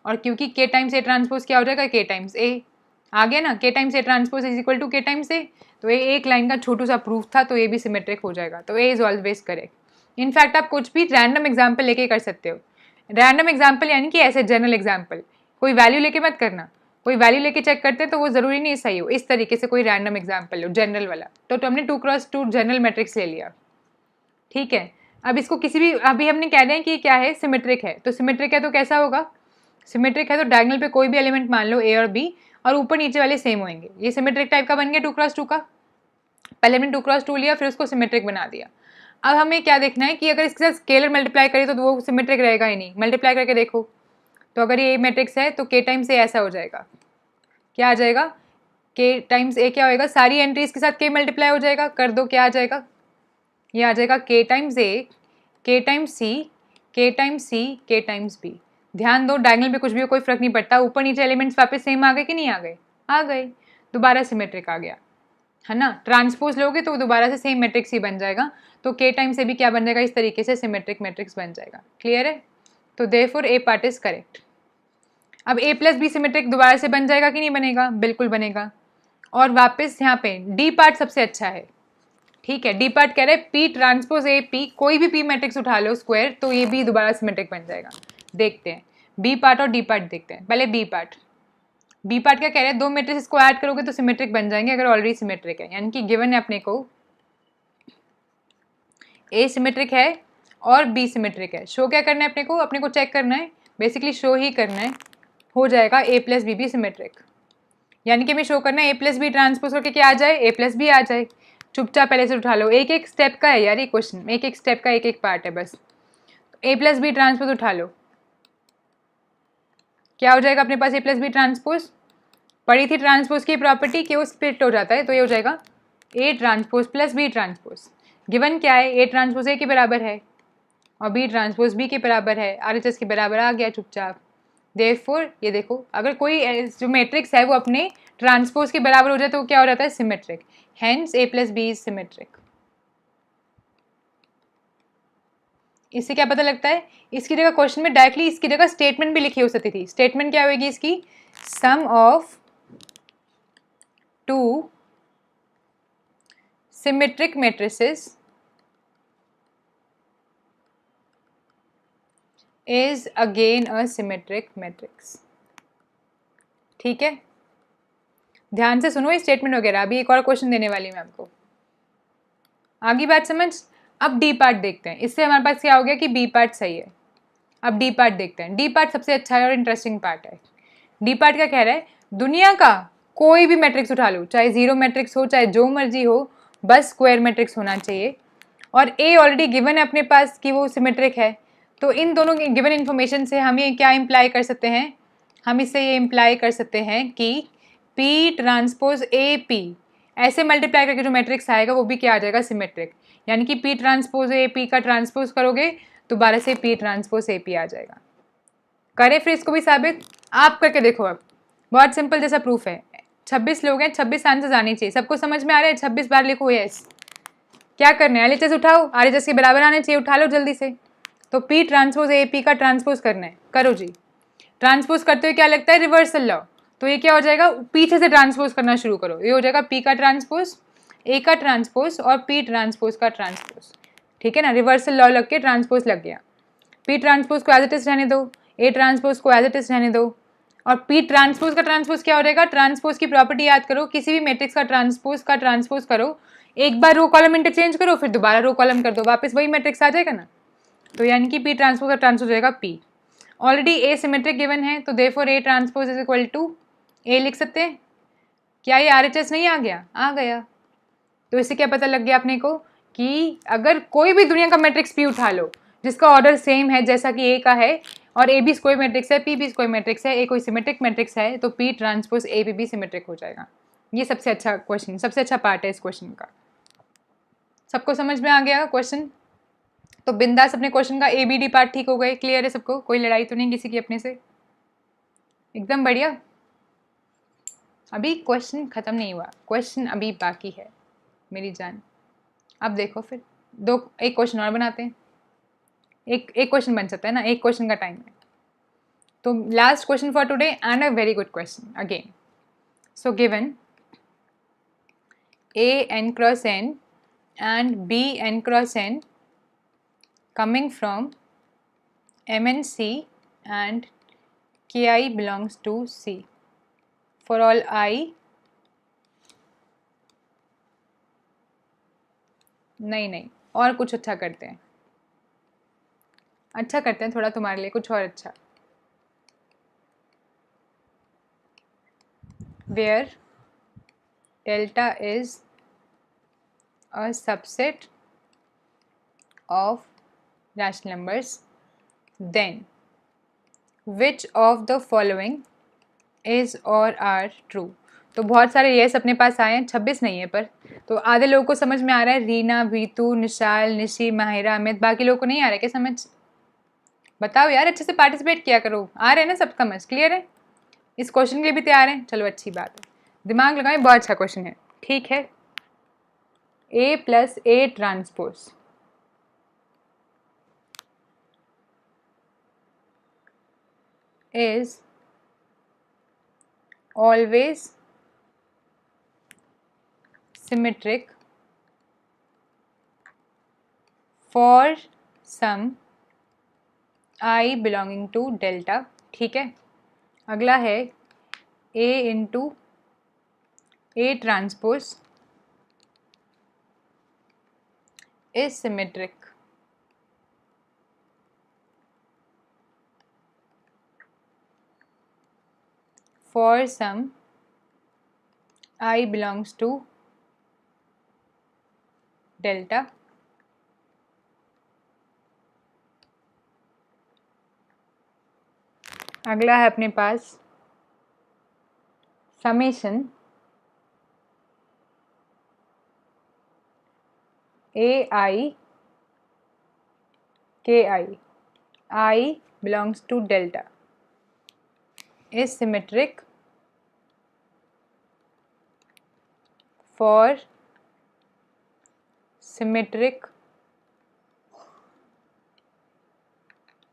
Speaker 1: और क्योंकि K टाइम्स A ट्रांसपोज क्या हो जाएगा, K टाइम्स A आ गया ना, K times A transpose is equal to K times A, तो ये एक लाइन का छोटू सा प्रूफ था, तो ये भी सिमेट्रिक हो जाएगा, तो A is always correct. In fact आप कुछ भी रैंडम एग्जाम्पल लेके कर सकते हो, रैंडम एग्जाम्पल यानी कि ऐसे जनरल एग्जाम्पल, कोई वैल्यू लेके मत करना, कोई वैल्यू लेके चेक करते हैं तो वो जरूरी नहीं सही हो, इस तरीके से कोई रैंडम एग्जाम्पल लो जनरल वाला, तो हमने 2x2 जनरल मैट्रिक्स ले लिया, ठीक है। अब इसको किसी भी, अभी हमने कह रहे हैं कि क्या है, सिमेट्रिक है, तो सिमेट्रिक है तो कैसा होगा, सिमेट्रिक है तो डायगोनल पे कोई भी एलिमेंट मान लो A और B और ऊपर नीचे वाले सेम होंगे, ये सिमेट्रिक टाइप का बन गया 2x2 का। पहले हमने 2x2 लिया फिर उसको सिमेट्रिक बना दिया। अब हमें क्या देखना है कि अगर इसके साथ स्केलर मल्टीप्लाई करें तो वो सिमेट्रिक रहेगा ही नहीं, मल्टीप्लाई करके देखो, तो अगर ये मैट्रिक्स है तो K टाइम्स A ऐसा हो जाएगा, क्या आ जाएगा, K टाइम्स A क्या होएगा, सारी एंट्रीज के साथ K मल्टीप्लाई हो जाएगा, कर दो क्या आ जाएगा, ये आ जाएगा K times A, K times C, K times C, K times B। ध्यान दो डायगोनल पे कुछ भी कोई फर्क नहीं पड़ता, ऊपर नीचे एलिमेंट्स वापस सेम आ गए कि नहीं आ गए, आ गए, दोबारा सिमेट्रिक आ गया, है ना। ट्रांसपोज लोगे तो दोबारा से सेम मैट्रिक्स ही बन जाएगा, तो के टाइम से भी क्या बन जाएगा, इस तरीके से सिमेट्रिक मैट्रिक्स बन जाएगा। क्लियर है? तो therefore A part is correct. अब ए प्लस बी सिमेट्रिक दोबारा से बन जाएगा कि नहीं बनेगा? बिल्कुल बनेगा। और वापस यहाँ पे डी पार्ट सबसे अच्छा है, ठीक है। डी पार्ट कह रहे हैं पी ट्रांसपोज ए पी, कोई भी पी मैट्रिक्स उठा लो स्क्वायर, तो ये भी दोबारा सिमेट्रिक बन जाएगा। देखते हैं बी पार्ट और डी पार्ट देखते हैं। पहले बी पार्ट। बी पार्ट क्या कह रहे हैं, दो मैट्रिक्स को ऐड करोगे तो सिमेट्रिक बन जाएंगे अगर ऑलरेडी सिमेट्रिक है, यानी कि गिवन है अपने को ए सिमेट्रिक है और बी सिमेट्रिक है। शो क्या करना है अपने को चेक करना है, बेसिकली शो ही करना है, हो जाएगा ए प्लस बी भी सिमेट्रिक। यानी कि हमें शो करना है ए प्लस बी ट्रांसपोज करके क्या आ जाए, ए प्लस बी आ जाए। चुपचाप पहले से उठा लो, एक एक स्टेप का है यार ये क्वेश्चन, एक एक स्टेप का एक एक पार्ट है बस। ए प्लस बी ट्रांसपोज उठा लो, क्या हो जाएगा अपने पास ए प्लस बी ट्रांसपोज। पढ़ी थी ट्रांसपोज की प्रॉपर्टी कि वो स्प्लिट हो जाता है, तो ये हो जाएगा A transpose plus B transpose. Given क्या है, ए ट्रांसपोज ए के बराबर है और बी ट्रांसपोज बी के बराबर है, RHS के बराबर आ गया चुपचाप। देयरफॉर ये देखो, अगर कोई जो मैट्रिक्स है वो अपने ट्रांसपोज के बराबर हो जाए तो क्या हो जाता है, symmetric. Hence A plus B is symmetric. इससे क्या पता लगता है, इसकी जगह क्वेश्चन में डायरेक्टली इसकी जगह स्टेटमेंट भी लिखी हो सकती थी। स्टेटमेंट क्या होगी इसकी, sum of two symmetric matrices is again a symmetric matrix. ठीक है, ध्यान से सुनो ये स्टेटमेंट वगैरह। अभी एक और क्वेश्चन देने वाली हूँ मैं आपको, आगे बात समझ। अब डी पार्ट देखते हैं, इससे हमारे पास क्या हो गया कि बी पार्ट सही है। अब डी पार्ट देखते हैं, डी पार्ट सबसे अच्छा है और इंटरेस्टिंग पार्ट है। डी पार्ट क्या कह रहा है, दुनिया का कोई भी मैट्रिक्स उठा लो, चाहे जीरो मैट्रिक्स हो चाहे जो मर्जी हो, बस स्क्वायर मैट्रिक्स होना चाहिए। और ए ऑलरेडी गिवन है अपने पास कि वो सिमेट्रिक है, तो इन दोनों की गिवन इन्फॉर्मेशन से हम ये क्या इम्प्लाई कर सकते हैं, हम इससे ये इम्प्लाई कर सकते हैं कि पी ट्रांसपोज ए पी ऐसे मल्टीप्लाई करके जो मैट्रिक्स आएगा वो भी क्या आ जाएगा, सिमेट्रिक। यानी कि पी ट्रांसपोज ए पी का ट्रांसपोज करोगे दोबारा से पी ट्रांसपोज ए पी आ जाएगा। करें फिर इसको भी साबित, आप करके देखो। अब बहुत सिंपल जैसा प्रूफ है। 26 लोग हैं, 26 आंसर्स आने चाहिए, सबको समझ में आ रहा है। 26 बार लिखो यस। क्या करना है, RHS उठाओ, RHS के बराबर आने चाहिए, उठा लो जल्दी से। तो पी ट्रांसपोज ए पी का ट्रांसपोज करना है, करो जी। ट्रांसपोज करते हुए क्या लगता है, रिवर्सल लॉ। तो ये क्या हो जाएगा, पीछे से ट्रांसपोज करना शुरू करो। ये हो जाएगा पी का ट्रांसपोज, ए का ट्रांसपोज और पी ट्रांसपोज का ट्रांसपोज। ठीक है ना, रिवर्सल लॉ लग के ट्रांसपोज लग गया। पी ट्रांसपोज को एज इट इज रहने दो, ए ट्रांसपोज को एज इट इज रहने दो, और पी ट्रांसपोज का ट्रांसपोज क्या हो जाएगा, ट्रांसपोज की प्रॉपर्टी याद करो, किसी भी मैट्रिक्स का ट्रांसपोज करो, एक बार रो कॉलम इंटरचेंज करो, फिर दोबारा रो कॉलम कर दो, वापस वही मैट्रिक्स आ जाएगा ना। तो यानी कि पी ट्रांसपोज का ट्रांसपोज हो जाएगा P. Already A symmetric given है, तो therefore A transpose is equal to A लिख सकते हैं। क्या ये RHS नहीं आ गया, आ गया। तो इससे क्या पता लग गया अपने को कि अगर कोई भी दुनिया का मैट्रिक्स पी उठा लो जिसका ऑर्डर सेम है जैसा कि ए का है, और ए भी स्क्वायर मैट्रिक्स है, पी भी स्क्वायर मैट्रिक्स है, ए कोई सिमेट्रिक मैट्रिक्स है, तो पी ट्रांसपोज ए पी भी सिमेट्रिक हो जाएगा। ये सबसे अच्छा क्वेश्चन, सबसे अच्छा पार्ट है इस क्वेश्चन का। सबको समझ में आ गया क्वेश्चन? तो बिंदास अपने क्वेश्चन का ABD पार्ट ठीक हो गए। क्लियर है सबको, कोई लड़ाई तो नहीं किसी की अपने से? एकदम बढ़िया। अभी क्वेश्चन खत्म नहीं हुआ, क्वेश्चन अभी बाकी है मेरी जान। अब देखो फिर एक क्वेश्चन और बनाते हैं। एक क्वेश्चन बन सकता है ना, एक क्वेश्चन का टाइम है। तो last question for today and a very good question again. So given AN cross N and BN cross N coming from MNC and KI belongs to C for all I नहीं और कुछ अच्छा करते हैं, अच्छा करते हैं थोड़ा तुम्हारे लिए, कुछ और अच्छा। where delta is a subset of rational numbers, then which of the following is or are true। तो बहुत सारे येस अपने पास आए हैं, 26 नहीं है पर, तो आधे लोगों को समझ में आ रहा है, रीना, भीतू, निशाल, निशी, माहिरा, अमित, बाकी लोगों को नहीं आ रहा है क्या समझ? बताओ यार, अच्छे से पार्टिसिपेट किया करो। आ रहे हैं ना सब समझ? क्लियर है? इस क्वेश्चन के लिए भी तैयार हैं? चलो अच्छी बात है। दिमाग लगाएं, बहुत अच्छा क्वेश्चन है। ठीक है, A plus A transpose is always symmetric for some I belonging to delta। ठीक है, अगला है A into A transpose is symmetric for some I belongs to delta। अगला है अपने पास summation AI KI I belongs to delta is symmetric for symmetric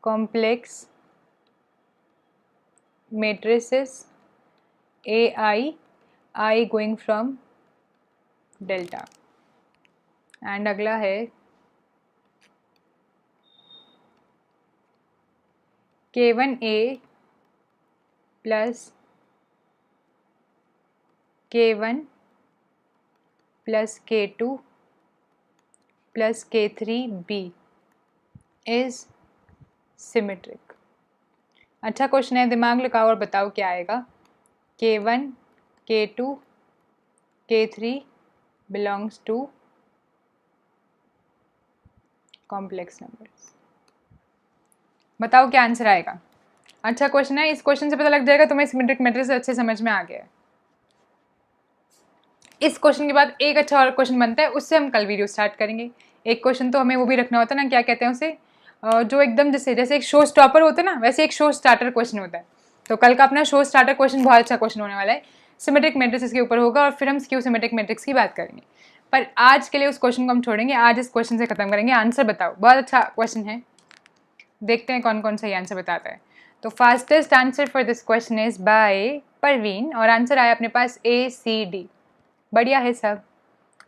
Speaker 1: complex matrices AI I going from delta। And अगला है K1A plus K1 plus K2 plus K3B is symmetric. अच्छा question है, दिमाग लगाओ और बताओ क्या आएगा। K1 K2 K3 belongs to complex numbers. बताओ क्या आंसर आएगा। अच्छा क्वेश्चन है, इस क्वेश्चन से पता लग जाएगा तुम्हें सिमेट्रिक मैट्रिक्स अच्छे समझ में आ गया है। इस क्वेश्चन के बाद एक अच्छा और क्वेश्चन बनता है, उससे हम कल वीडियो स्टार्ट करेंगे। एक क्वेश्चन तो हमें वो भी रखना होता है ना, क्या कहते हैं उसे, जो एकदम जैसे एक शो स्टॉपर होता है ना, वैसे एक शो स्टार्टर क्वेश्चन होता है। तो कल का अपना शो स्टार्टर क्वेश्चन बहुत अच्छा क्वेश्चन होने वाला है, सिमेट्रिक मैट्रिक्स के ऊपर होगा और फिर हम स्क्यू सिमेट्रिक मैट्रिक्स की बात करेंगे। पर आज के लिए उस क्वेश्चन को हम छोड़ेंगे, आज इस क्वेश्चन से खत्म करेंगे। आंसर बताओ, बहुत अच्छा क्वेश्चन है, देखते हैं कौन कौन सही आंसर बताता है। तो fastest answer for this question is by Parveen और आंसर आया अपने पास ACD। बढ़िया है सब।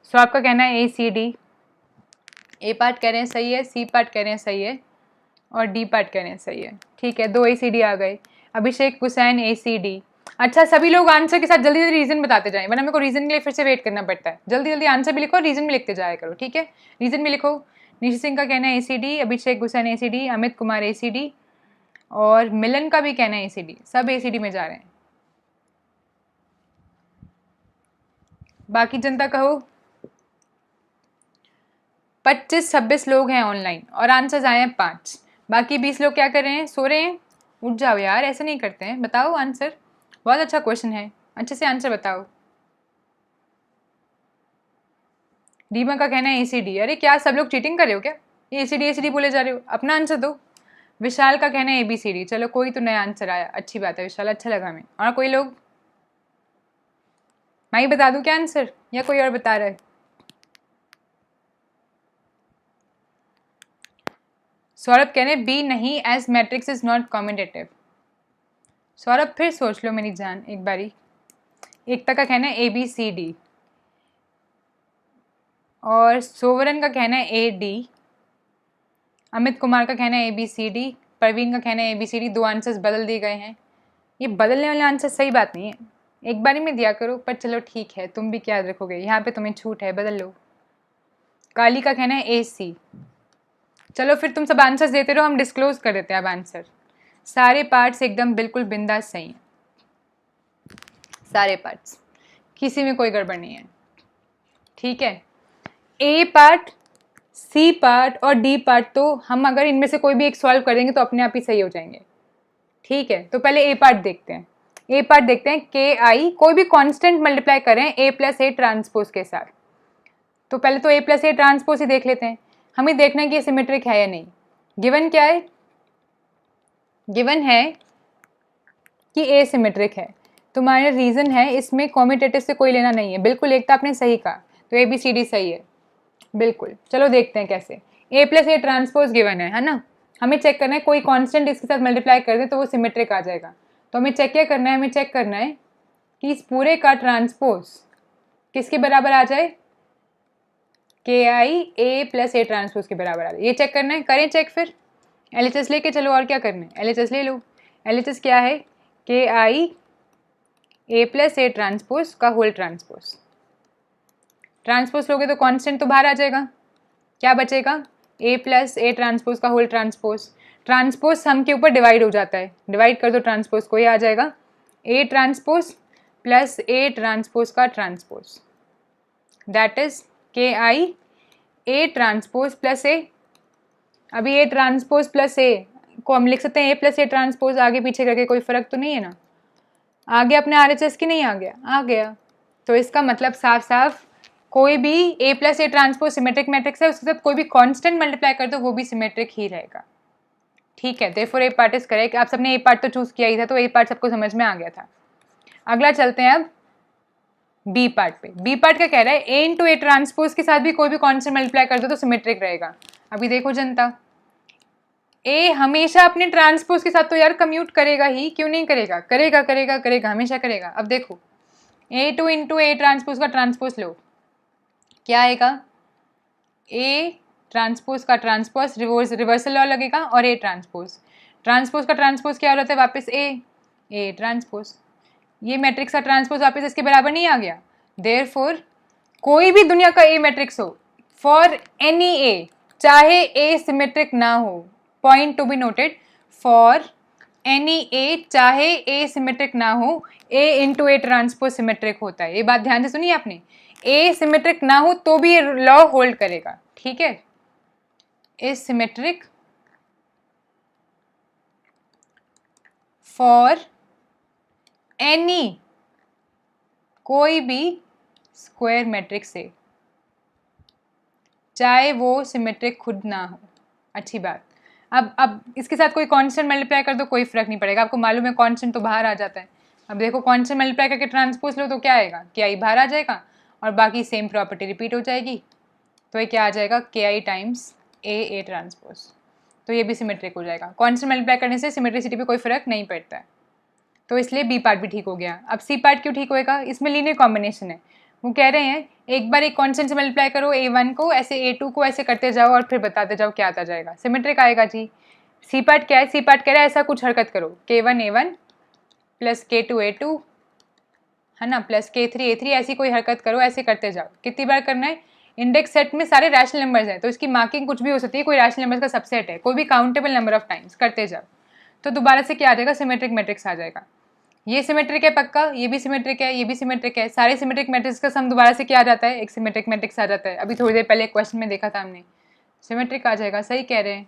Speaker 1: सो आपका कहना है ACD, ए पार्ट कह रहे हैं सही है, सी पार्ट कह रहे हैं सही है और डी पार्ट कह रहे हैं सही है। ठीक है, 2 ACD आ गए। अभिषेक हुसैन ACD। अच्छा, सभी लोग आंसर के साथ जल्दी जल्दी रीजन बताते जाएं, वरना मेरे को रीजन के लिए फिर से वेट करना पड़ता है। जल्दी जल्दी आंसर भी लिखो, रीजन भी लिखते जाया करो। ठीक है, रीजन भी लिखो। निशि सिंह का कहना है ACD, अभिषेक हुसैन ACD, अमित कुमार ACD और मिलन का भी कहना है ACD। सब ACD में जा रहे हैं। बाकी जनता कहो। 25-26 लोग हैं ऑनलाइन और आंसर्स आए हैं 5। बाकी 20 लोग क्या कर रहे हैं, सो रहे हैं। उठ जाओ यार, ऐसे नहीं करते हैं। बताओ आंसर, बहुत अच्छा क्वेश्चन है, अच्छे से आंसर बताओ। डीमा का कहना है ACD। अरे क्या सब लोग चीटिंग कर रहे हो क्या, ACD बोले जा रहे हो, अपना आंसर दो। विशाल का कहना है ABCD। चलो कोई तो नया आंसर आया, अच्छी बात है विशाल, अच्छा लगा हमें। और कोई लोग, मैं ही बता दूं क्या आंसर या कोई और बता रहा है। सौरभ कह रहे हैं B नहीं, as matrix is not commutative. Saurabh फिर सोच लो मेरी जान एक बारी। एकता का कहना है ABCD और सोवरन का कहना है AD। अमित कुमार का कहना है ABCD, परवीन का कहना है ABCD। 2 आंसर्स बदल दिए गए हैं। ये बदलने वाले आंसर सही बात नहीं है, एक बारी में दिया करो। पर चलो ठीक है, तुम भी क्या याद रखोगे, यहाँ पे तुम्हें छूट है, बदल लो। काली का कहना है AC। चलो फिर तुम सब आंसर्स देते रहो, हम डिस्क्लोज कर देते हैं अब आंसर। सारे पार्ट्स एकदम बिल्कुल बिंदास सही हैं, सारे पार्ट्स, किसी में कोई गड़बड़ नहीं है। ठीक है, A पार्ट, C पार्ट और D पार्ट तो हम अगर इनमें से कोई भी एक सॉल्व कर देंगे तो अपने आप ही सही हो जाएंगे। ठीक है, तो पहले A पार्ट देखते हैं। A पार्ट देखते हैं, KI कोई भी कांस्टेंट मल्टीप्लाई करें A प्लस A ट्रांसपोज के साथ। तो पहले तो A प्लस A ट्रांसपोज ही देख लेते हैं। हमें देखना है कि ये सिमेट्रिक है या नहीं। गिवन क्या है, गिवन है कि A सिमेट्रिक है। तुम्हारा रीज़न है इसमें कॉम्यूटेटिव से कोई लेना नहीं है, बिल्कुल एक तो आपने सही कहा, तो ABCD सही है बिल्कुल। चलो देखते हैं कैसे। A plus A transpose given है ना, हमें चेक करना है कोई कांस्टेंट इसके साथ मल्टीप्लाई कर दे तो वो सिमेट्रिक आ जाएगा। तो हमें चेक क्या करना है, हमें चेक करना है कि इस पूरे का ट्रांसपोज किसके बराबर आ जाए, KI A plus A transpose के बराबर आ जाए, ये चेक करना है। करें चेक फिर, LHS लेके चलो, और क्या करना है, LHS ले लो। LHS क्या है, KI A plus A transpose का होल ट्रांसपोज। ट्रांसपोज लोगे तो कांस्टेंट तो बाहर आ जाएगा, क्या बचेगा, A प्लस ए ट्रांसपोज का होल ट्रांसपोज। ट्रांसपोज सम के ऊपर डिवाइड हो जाता है, डिवाइड कर दो ट्रांसपोज को, ये आ जाएगा A transpose plus A transpose का transpose, that is KI A transpose plus A. अभी A ट्रांसपोज प्लस ए को हम लिख सकते हैं A प्लस ए ट्रांसपोज, आगे पीछे करके कोई फर्क तो नहीं है ना, आ गया अपने RHS की नहीं आ गया, आ गया। तो इसका मतलब साफ साफ कोई भी A plus A transpose symmetric matrix है, उसके साथ कोई भी कांस्टेंट मल्टीप्लाई कर दो वो भी सिमेट्रिक ही रहेगा, ठीक है। Therefore A part is correct. आप सबने A पार्ट तो चूज किया ही था, तो A पार्ट सबको समझ में आ गया था। अगला चलते हैं अब B पार्ट पे। B पार्ट क्या कह रहा है, A इंटू ए ट्रांसपोज के साथ भी कोई भी कांस्टेंट मल्टीप्लाई कर दो तो सिमेट्रिक रहेगा। अभी देखो जनता, A हमेशा अपने ट्रांसपोज के साथ तो यार कम्यूट करेगा ही, क्यों नहीं करेगा, करेगा करेगा करेगा, हमेशा करेगा। अब देखो A2 इंटू ए ट्रांसपोज का ट्रांसपोज लो, क्या आएगा, A ट्रांसपोज का ट्रांसपोज, रिवर्सल लॉ लगेगा, और A ट्रांसपोज, ट्रांसपोज का ट्रांसपोज क्या हो जाता है वापस A ट्रांसपोज, ये मैट्रिक्स का ट्रांसपोज वापस इसके बराबर नहीं आ गया। देयरफॉर कोई भी दुनिया का A मैट्रिक्स हो, फॉर एनी A, चाहे A सिमेट्रिक ना हो, point to be noted, for any A चाहे A सिमेट्रिक ना हो, A into A transpose symmetric होता है। ये बात ध्यान से सुनिए आपने, A सिमेट्रिक ना हो तो भी ये लॉ होल्ड करेगा, ठीक है। A सिमेट्रिक फॉर एनी, कोई भी स्क्वायर मैट्रिक्स है, चाहे वो सिमेट्रिक खुद ना हो। अच्छी बात। अब इसके साथ कोई कांस्टेंट मल्टीप्लाई कर दो कोई फर्क नहीं पड़ेगा, आपको मालूम है कांस्टेंट तो बाहर आ जाता है। अब देखो कांस्टेंट मल्टीप्लाई करके ट्रांसपोज लो तो क्या आएगा, KI बाहर आ जाएगा और बाकी सेम प्रॉपर्टी रिपीट हो जाएगी, तो ये क्या आ जाएगा, KI टाइम्स A ट्रांसपोज, तो ये भी सिमेट्रिक हो जाएगा। कांस्टेंट मल्टीप्लाई करने से सिमेट्रिसिटी पे कोई फर्क नहीं पड़ता है, तो इसलिए B पार्ट भी ठीक हो गया। अब C पार्ट क्यों ठीक होएगा, इसमें लीनियर कॉम्बिनेशन है। वो कह रहे हैं एक बार एक कांस्टेंट से मल्टीप्लाई करो A1 को, ऐसे A2 को ऐसे करते जाओ और फिर बताते जाओ क्या आता जाएगा, सिमेट्रिक आएगा जी। C पार्ट क्या है, C पार्ट कह रहा है ऐसा कुछ हरकत करो, K1 A1 plus K2 A2 है ना, प्लस K3 A3, ऐसी कोई हरकत करो, ऐसे करते जाओ। कितनी बार करना है, इंडेक्स सेट में सारे रैशनल नंबर्स हैं तो इसकी मार्किंग कुछ भी हो सकती है, कोई रैशनल नंबर्स का सबसेट है, कोई भी काउंटेबल नंबर ऑफ टाइम्स करते जाओ, तो दोबारा से क्या आ जाएगा, सिमेट्रिक मैट्रिक्स आ जाएगा। ये सिमेट्रिक है पक्का, ये भी सिमेट्रिक है, ये भी सिमेट्रिक है, सारे सिमेट्रिक मैट्रिक्स का सम दोबारा से क्या आ जाता है, एक सिमेट्रिक मैट्रिक्स आ जाता है। अभी थोड़ी देर पहले क्वेश्चन में देखा था हमने, सिमेट्रिक आ जाएगा, सही कह रहे हैं।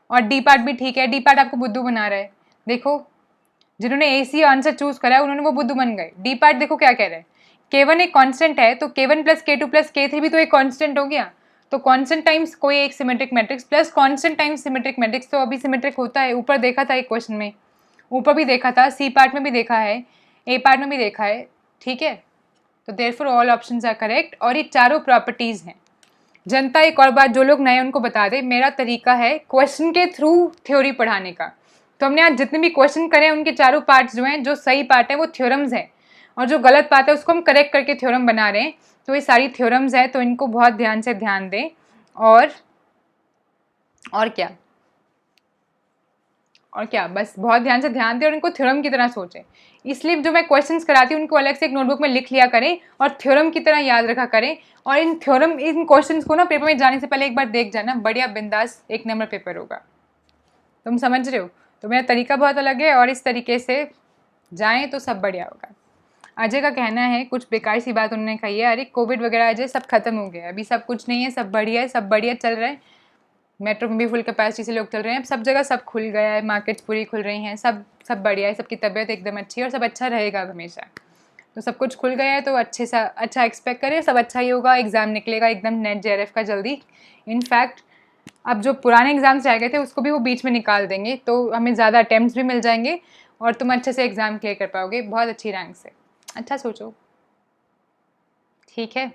Speaker 1: और डी पार्ट भी ठीक है, डी पार्ट आपको बुद्धू बना रहा है। देखो जिन्होंने AC आंसर चूज करा है उन्होंने वो बुद्धू बन गए। डी पार्ट देखो क्या कह रहे हैं, K1 एक कांस्टेंट है तो K1 plus K2 plus K3 भी तो एक कांस्टेंट हो गया, तो कांस्टेंट टाइम्स कोई एक symmetric matrix plus constant times symmetric matrix तो अभी सिमेट्रिक होता है। ऊपर देखा था एक क्वेश्चन में, ऊपर भी देखा था, C पार्ट में भी देखा है, A पार्ट में भी देखा है, ठीक है। तो therefore all options are correct, और ये चारों प्रॉपर्टीज हैं। जनता एक और बात, जो लोग नए उनको बता दे, मेरा तरीका है क्वेश्चन के थ्रू थ्योरी पढ़ाने का। तो हमने आज जितने भी क्वेश्चन करे उनके चारों पार्ट्स जो हैं, जो सही पार्ट है वो थ्योरम्स हैं, और जो गलत पार्ट है उसको हम करेक्ट करके थ्योरम बना रहे हैं। तो ये सारी थ्योरम्स है, तो इनको बहुत ध्यान से ध्यान दें। और क्या बस बहुत ध्यान से ध्यान दें और इनको थ्योरम की तरह सोचें। इसलिए जो मैं क्वेश्चंस कराती हूँ उनको अलग से एक नोटबुक में लिख लिया करें और थ्योरम की तरह याद रखा करें। और इन क्वेश्चंस को ना पेपर में जाने से पहले एक बार देख जाना, बढ़िया बिंदास एक नंबर पेपर होगा। तुम समझ रहे हो? तो मेरा तरीका बहुत अलग है और इस तरीके से जाएँ तो सब बढ़िया होगा। अजय का कहना है, कुछ बेकार सी बात उन्होंने कही है, अरे कोविड वगैरह अजय सब खत्म हो गया, अभी सब कुछ नहीं है, सब बढ़िया है, सब बढ़िया चल रहा है, मेट्रो में भी फुल कैपेसिटी से लोग चल रहे हैं, सब जगह सब खुल गया है, मार्केट्स पूरी खुल रही हैं, सब बढ़िया है, सबकी तबीयत एकदम अच्छी है और सब अच्छा रहेगा हमेशा। तो सब कुछ खुल गया है तो अच्छा एक्सपेक्ट करें, सब अच्छा ही होगा। एग्ज़ाम निकलेगा एकदम नेट JRF का जल्दी। इनफैक्ट अब जो पुराने एग्ज़ाम्स रह गए थे उसको भी वो बीच में निकाल देंगे, तो हमें ज़्यादा अटैम्प्ट्स भी मिल जाएंगे और तुम अच्छे से एग्ज़ाम क्लियर कर पाओगे बहुत अच्छी रैंक से। अच्छा सोचो, ठीक है।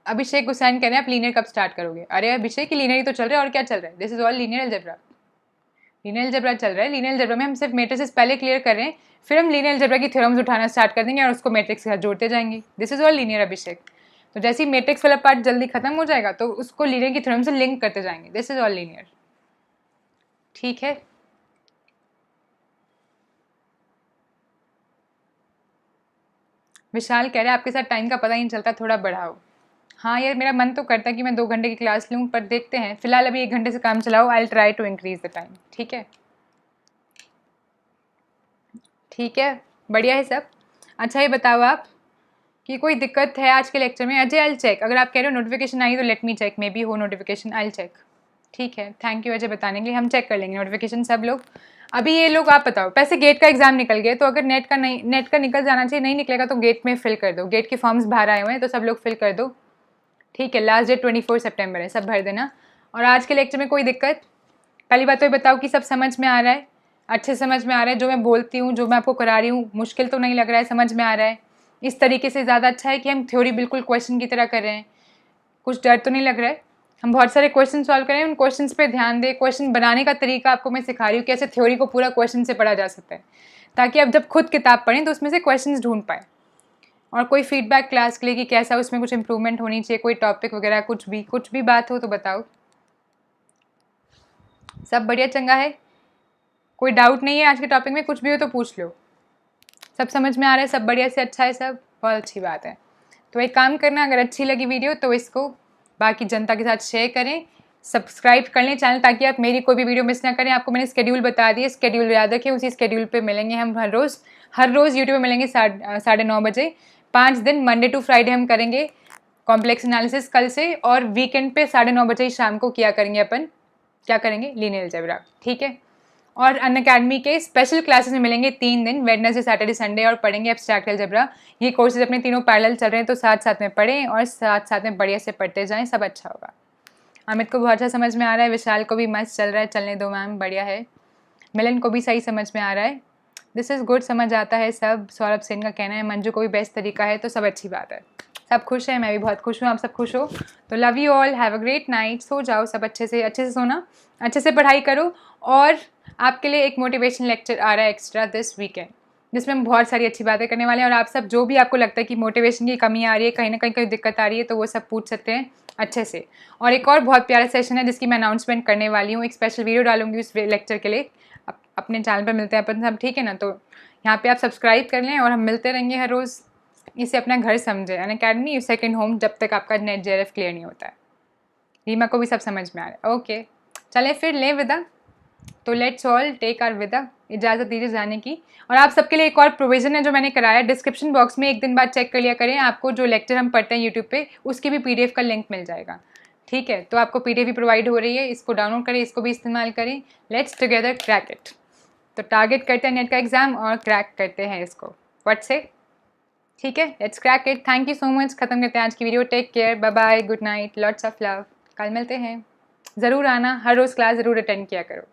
Speaker 1: अभिषेक गुस्सैन कह रहे हैं आप लीनियर कब स्टार्ट करोगे? अरे अभिषेक की लीनियर ही तो चल रहा है, और क्या चल रहा है? This is all linear algebra. Linear algebra चल रहा है। लीनियर अलजेब्रा में हम सिर्फ मैट्रिसेस पहले क्लियर कर रहे हैं, फिर हम लीनियर अलजेब्रा की थ्योरम्स उठाना स्टार्ट कर देंगे और उसको मैट्रिक्स के साथ जोड़ते जाएंगे। दिस इज ऑल लीनियर अभिषेक। तो जैसे ही मैट्रिक्स वाला पार्ट जल्दी खत्म हो जाएगा तो उसको लीनियर की थ्योरम से लिंक करते जाएंगे। दिस इज ऑल लीनियर, ठीक है। विशाल कह रहे हैं आपके साथ टाइम का पता ही नहीं चलता, थोड़ा बढ़ाओ। हाँ यार, मेरा मन तो करता है कि मैं 2 घंटे की क्लास लूँ, पर देखते हैं। फिलहाल अभी 1 घंटे से काम चलाओ। I try to increase the time, ठीक है। ठीक है, बढ़िया है सब। अच्छा ये बताओ आप कि कोई दिक्कत है आज के लेक्चर में? अजय आई चेक, अगर आप कह रहे हो नोटिफिकेशन आई तो let me check, may be हो नोटिफिकेशन, आई चेक। ठीक है, थैंक यू अजय बताने के लिए, हम चेक कर लेंगे नोटिफिकेशन सब लोग। अभी ये लोग आप बताओ, पैसे गेट का एग्जाम निकल गए तो अगर नेट का निकल जाना चाहिए, नहीं निकलेगा तो गेट में फिल कर दो। गेट के फॉर्म्स बाहर आए हुए हैं तो सब लोग फिल कर दो, ठीक है। लास्ट डेट 24 सितंबर है, सब भर देना। और आज के लेक्चर में कोई दिक्कत? पहली बात तो ये बताओ कि सब समझ में आ रहा है, अच्छे समझ में आ रहा है? जो मैं बोलती हूँ, जो मैं आपको करा रही हूँ, मुश्किल तो नहीं लग रहा है, समझ में आ रहा है? इस तरीके से ज़्यादा अच्छा है कि हम थ्योरी बिल्कुल क्वेश्चन की तरह कर रहे हैं? कुछ डर तो नहीं लग रहा है? हम बहुत सारे क्वेश्चन सॉल्व करें, उन क्वेश्चंस पे ध्यान दें। क्वेश्चन बनाने का तरीका आपको मैं सिखा रही हूँ, कैसे थ्योरी को पूरा क्वेश्चन से पढ़ा जा सकता है, ताकि आप जब खुद किताब पढ़ें तो उसमें से क्वेश्चंस ढूंढ पाए। और कोई फीडबैक क्लास के लिए कि कैसा उसमें कुछ इंप्रूवमेंट होनी चाहिए, कोई टॉपिक वगैरह कुछ भी बात हो तो बताओ। सब बढ़िया चंगा है? कोई डाउट नहीं है आज के टॉपिक में? कुछ भी हो तो पूछ लो। सब समझ में आ रहा है, सब बढ़िया से अच्छा है, सब बहुत अच्छी बात है। तो एक काम करना, अगर अच्छी लगी वीडियो तो इसको बाकी जनता के साथ शेयर करें, सब्सक्राइब कर लें चैनल, ताकि आप मेरी कोई भी वीडियो मिस ना करें। आपको मैंने स्केड्यूल बता दिया, स्केड्यूल याद रखें, उसी स्केड्यूल पे मिलेंगे हम हर रोज़ यूट्यूब पे मिलेंगे 9:30 बजे। 5 दिन मंडे टू फ्राइडे हम करेंगे कॉम्प्लेक्स एनालिसिस कल से, और वीकेंड पे 9:30 बजे ही शाम को किया करेंगे अपन, क्या करेंगे? लीनियर अलजेब्रा, ठीक है। और अनअकैडमी के स्पेशल क्लासेस में मिलेंगे 3 दिन, वेडनेसडे सैटरडे संडे, और पढ़ेंगे एब्स्ट्रैक्ट अलजेब्रा। ये कोर्सेज अपने तीनों पैरेलल चल रहे हैं, तो साथ साथ में पढ़ें और साथ साथ में बढ़िया से पढ़ते जाएं, सब अच्छा होगा। अमित को बहुत अच्छा समझ में आ रहा है, विशाल को भी मस्त चल रहा है, चलने दो मैम, बढ़िया है। मिलन को भी सही समझ में आ रहा है, दिस इज़ गुड, समझ आता है सब। सौरभ सेन का कहना है मंजू को भी बेस्ट तरीका है, तो सब अच्छी बात है। सब खुश है, मैं भी बहुत खुश हूँ, आप सब खुश हो तो love you all, have a great night. सो जाओ सब अच्छे से सोना, अच्छे से पढ़ाई करो। और आपके लिए एक मोटिवेशन लेक्चर आ रहा है एक्स्ट्रा दिस वीकेंड, जिसमें हम बहुत सारी अच्छी बातें करने वाले हैं। और आप सब जो भी आपको लगता है कि मोटिवेशन की कमी आ रही है, कहीं ना कहीं कोई दिक्कत आ रही है, तो वो सब पूछ सकते हैं अच्छे से। और एक और बहुत प्यारा सेशन है जिसकी मैं अनाउंसमेंट करने वाली हूँ, एक स्पेशल वीडियो डालूंगी उस लेक्चर के लिए। अपने चैनल पर मिलते हैं अपन सब, ठीक है ना? तो यहाँ पे आप सब्सक्राइब कर लें और हम मिलते रहेंगे हर रोज़। इसे अपना घर समझे, अनअकैडमी सेकंड होम, जब तक आपका नेट जेआरएफ क्लियर नहीं होता है। रीमा को भी सब समझ में आ रहा है, ओके। चले फिर लें विदा, तो लेट्स ऑल टेक आर विदा, इजाज़त दीजिए जाने की। और आप सबके लिए एक और प्रोविज़न है जो मैंने कराया, डिस्क्रिप्शन बॉक्स में एक दिन बाद चेक कर लिया करें, आपको जो लेक्चर हम पढ़ते हैं यूट्यूब पे उसकी भी पीडीएफ का लिंक मिल जाएगा, ठीक है? तो आपको पीडीएफ भी प्रोवाइड हो रही है, इसको डाउनलोड करें, इसको भी इस्तेमाल करें। Let's together crack it. तो टारगेट करते हैं नेट का एग्ज़ाम और क्रैक करते हैं इसको, व्हाट से? ठीक है, let's crack it. Thank you so much, खत्म करते हैं आज की video. Take care, bye bye, good night, lots of love. कल मिलते हैं, ज़रूर आना, हर रोज़ क्लास ज़रूर अटेंड किया करो।